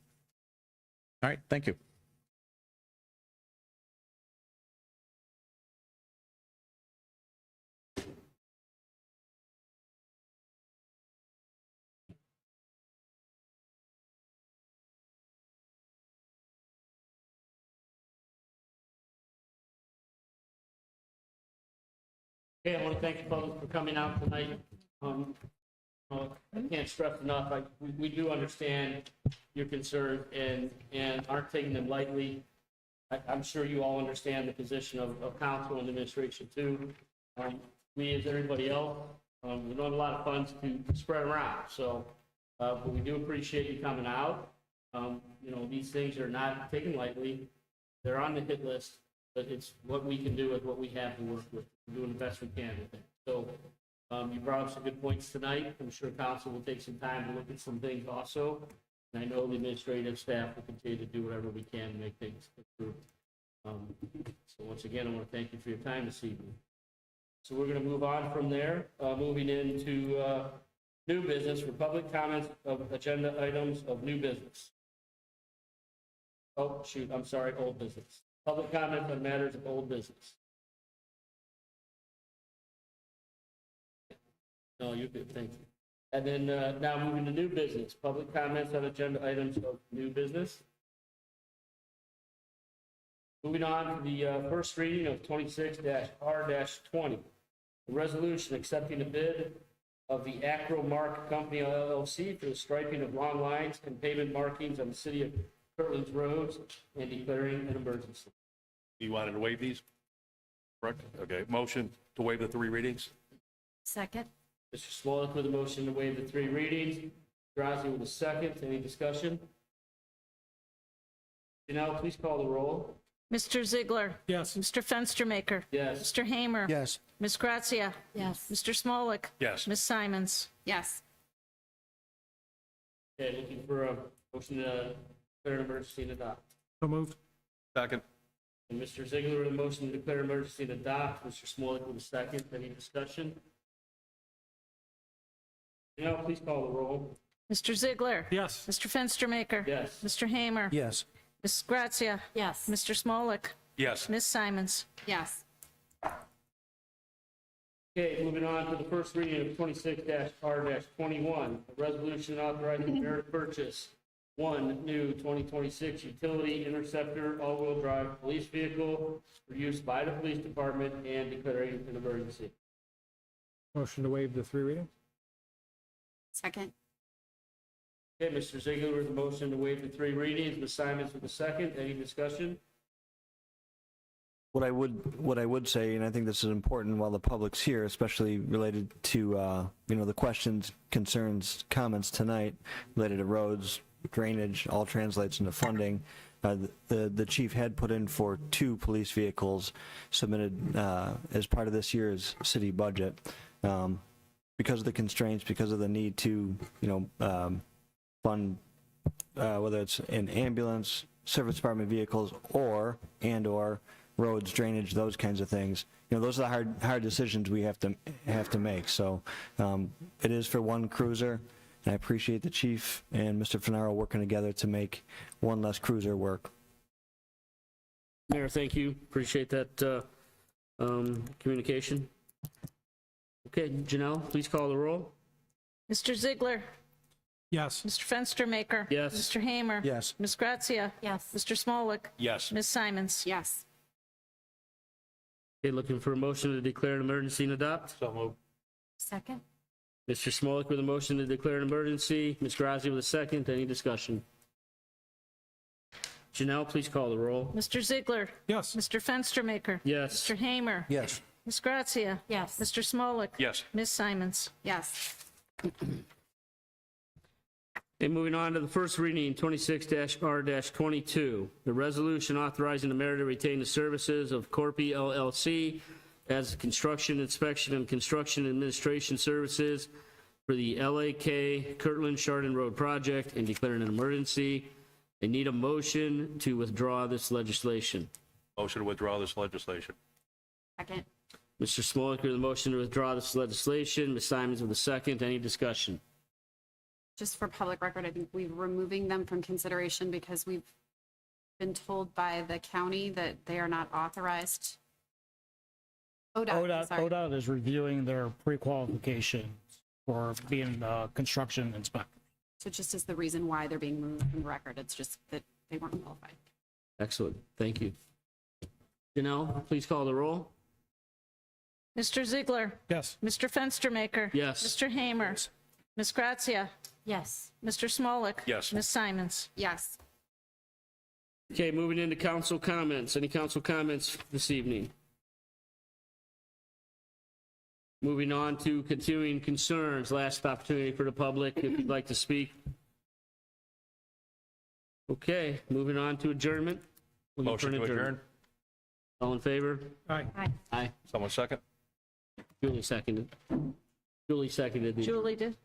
S: All right, thank you.
C: Okay, I want to thank you both for coming out tonight. I can't stress enough, we do understand your concerns and aren't taking them lightly. I'm sure you all understand the position of council and administration too. We, as everybody else, we don't have a lot of funds to spread around, so, but we do appreciate you coming out. You know, these things are not taken lightly. They're on the hit list, but it's what we can do with what we have to work with. We're doing the best we can with it. So you brought up some good points tonight. I'm sure council will take some time to look at some things also. And I know the administrative staff will continue to do whatever we can to make things improve. So once again, I want to thank you for your time this evening. So we're going to move on from there, moving into new business for public comments of agenda items of new business. Oh, shoot, I'm sorry, old business. Public comment on matters of old business. No, you're good, thank you. And then now moving to new business, public comments on agenda items of new business. Moving on to the first reading of 26-R-20, a resolution accepting the bid of the Acro Mark Company LLC for the striping of lawn lines and pavement markings on the city of Kirtland's roads and declaring an emergency.
D: You wanted to waive these? Correct? Okay, motion to waive the 3 readings?
Q: Second?
C: Mr. Smolik with a motion to waive the 3 readings. Drozy with a second. Any discussion? Janelle, please call the roll.
A: Mr. Ziegler.
F: Yes.
A: Mr. Fenstermaker.
C: Yes.
A: Mr. Hamer.
G: Yes.
A: Ms. Grazia.
Q: Yes.
A: Mr. Smolik.
D: Yes.
A: Ms. Simons.
H: Yes.
C: Okay, looking for a motion to declare an emergency and adopt.
F: So moved.
D: Second.
C: And Mr. Ziegler with a motion to declare emergency and adopt. Mr. Smolik with a second. Any discussion? Janelle, please call the roll.
A: Mr. Ziegler.
F: Yes.
A: Mr. Fenstermaker.
C: Yes.
A: Mr. Hamer.
G: Yes.
A: Ms. Grazia.
Q: Yes.
A: Mr. Smolik.
D: Yes.
A: Ms. Simons.
H: Yes.
C: Okay, moving on to the first reading of 26-R-21, a resolution authorizing the mayor to purchase one new 2026 utility interceptor all-wheel drive police vehicle for use by the police department and declaring an emergency.
F: Motion to waive the 3 readings?
H: Second?
C: Okay, Mr. Ziegler with a motion to waive the 3 readings, Ms. Simons with a second. Any discussion?
R: What I would say, and I think this is important while the public's here, especially related to, the questions, concerns, comments tonight related to roads, drainage, all translates into funding. The chief had put in for 2 police vehicles submitted as part of this year's city budget. Because of the constraints, because of the need to, fund, whether it's an ambulance, service department vehicles, or roads, drainage, those kinds of things. Those are the hard decisions we have to make. So it is for 1 cruiser, and I appreciate the chief and Mr. Finaro working together to make 1 less cruiser work.
C: Mayor, thank you. Appreciate that communication. Okay, Janelle, please call the roll.
A: Mr. Ziegler.
F: Yes.
A: Mr. Fenstermaker.
C: Yes.
A: Mr. Hamer.
O: Yes.
A: Ms. Grazia.
Q: Yes.
A: Mr. Smolik.
D: Yes.
A: Ms. Simons.
H: Yes.
C: Okay, looking for a motion to declare an emergency and adopt.
D: So moved.
Q: Second?
C: Mr. Smolik with a motion to declare an emergency. Ms. Grazia with a second. Any discussion? Janelle, please call the roll.
A: Mr. Ziegler.
F: Yes.
A: Mr. Fenstermaker.
C: Yes.
A: Mr. Hamer.
O: Yes.
A: Ms. Grazia.
Q: Yes.
A: Mr. Smolik.
D: Yes.
A: Ms. Simons.
H: Yes.
C: Okay, moving on to the first reading, 26-R-22, the resolution authorizing the mayor to retain the services of Corpy LLC as construction inspection and construction administration services for the LAK Kirtland Chardon Road project and declaring an emergency. I need a motion to withdraw this legislation.
D: Motion to withdraw this legislation.
H: Second.
C: Mr. Smolik with a motion to withdraw this legislation. Ms. Simons with a second. Any discussion?
H: Just for public record, I think we're removing them from consideration because we've been told by the county that they are not authorized. ODOT, sorry.
G: ODOT is reviewing their pre-qualifications for being construction inspector.
H: So just as the reason why they're being removed from the record, it's just that they weren't qualified.
C: Excellent. Thank you. Janelle, please call the roll.
A: Mr. Ziegler.
F: Yes.
A: Mr. Fenstermaker.
C: Yes.
A: Mr. Hamer. Ms. Grazia.
Q: Yes.
A: Mr. Smolik.
D: Yes.
A: Ms. Simons.
H: Yes.
C: Okay, moving into council comments. Any council comments this evening? Moving on to continuing concerns. Last opportunity for the public if you'd like to speak. Okay, moving on to adjournment. Looking for
D: Motion
C: an
D: to adjourn.
C: All in favor?
F: Aye.
C: Aye.
D: Someone second?
C: Julie seconded. Julie seconded.
A: Julie did.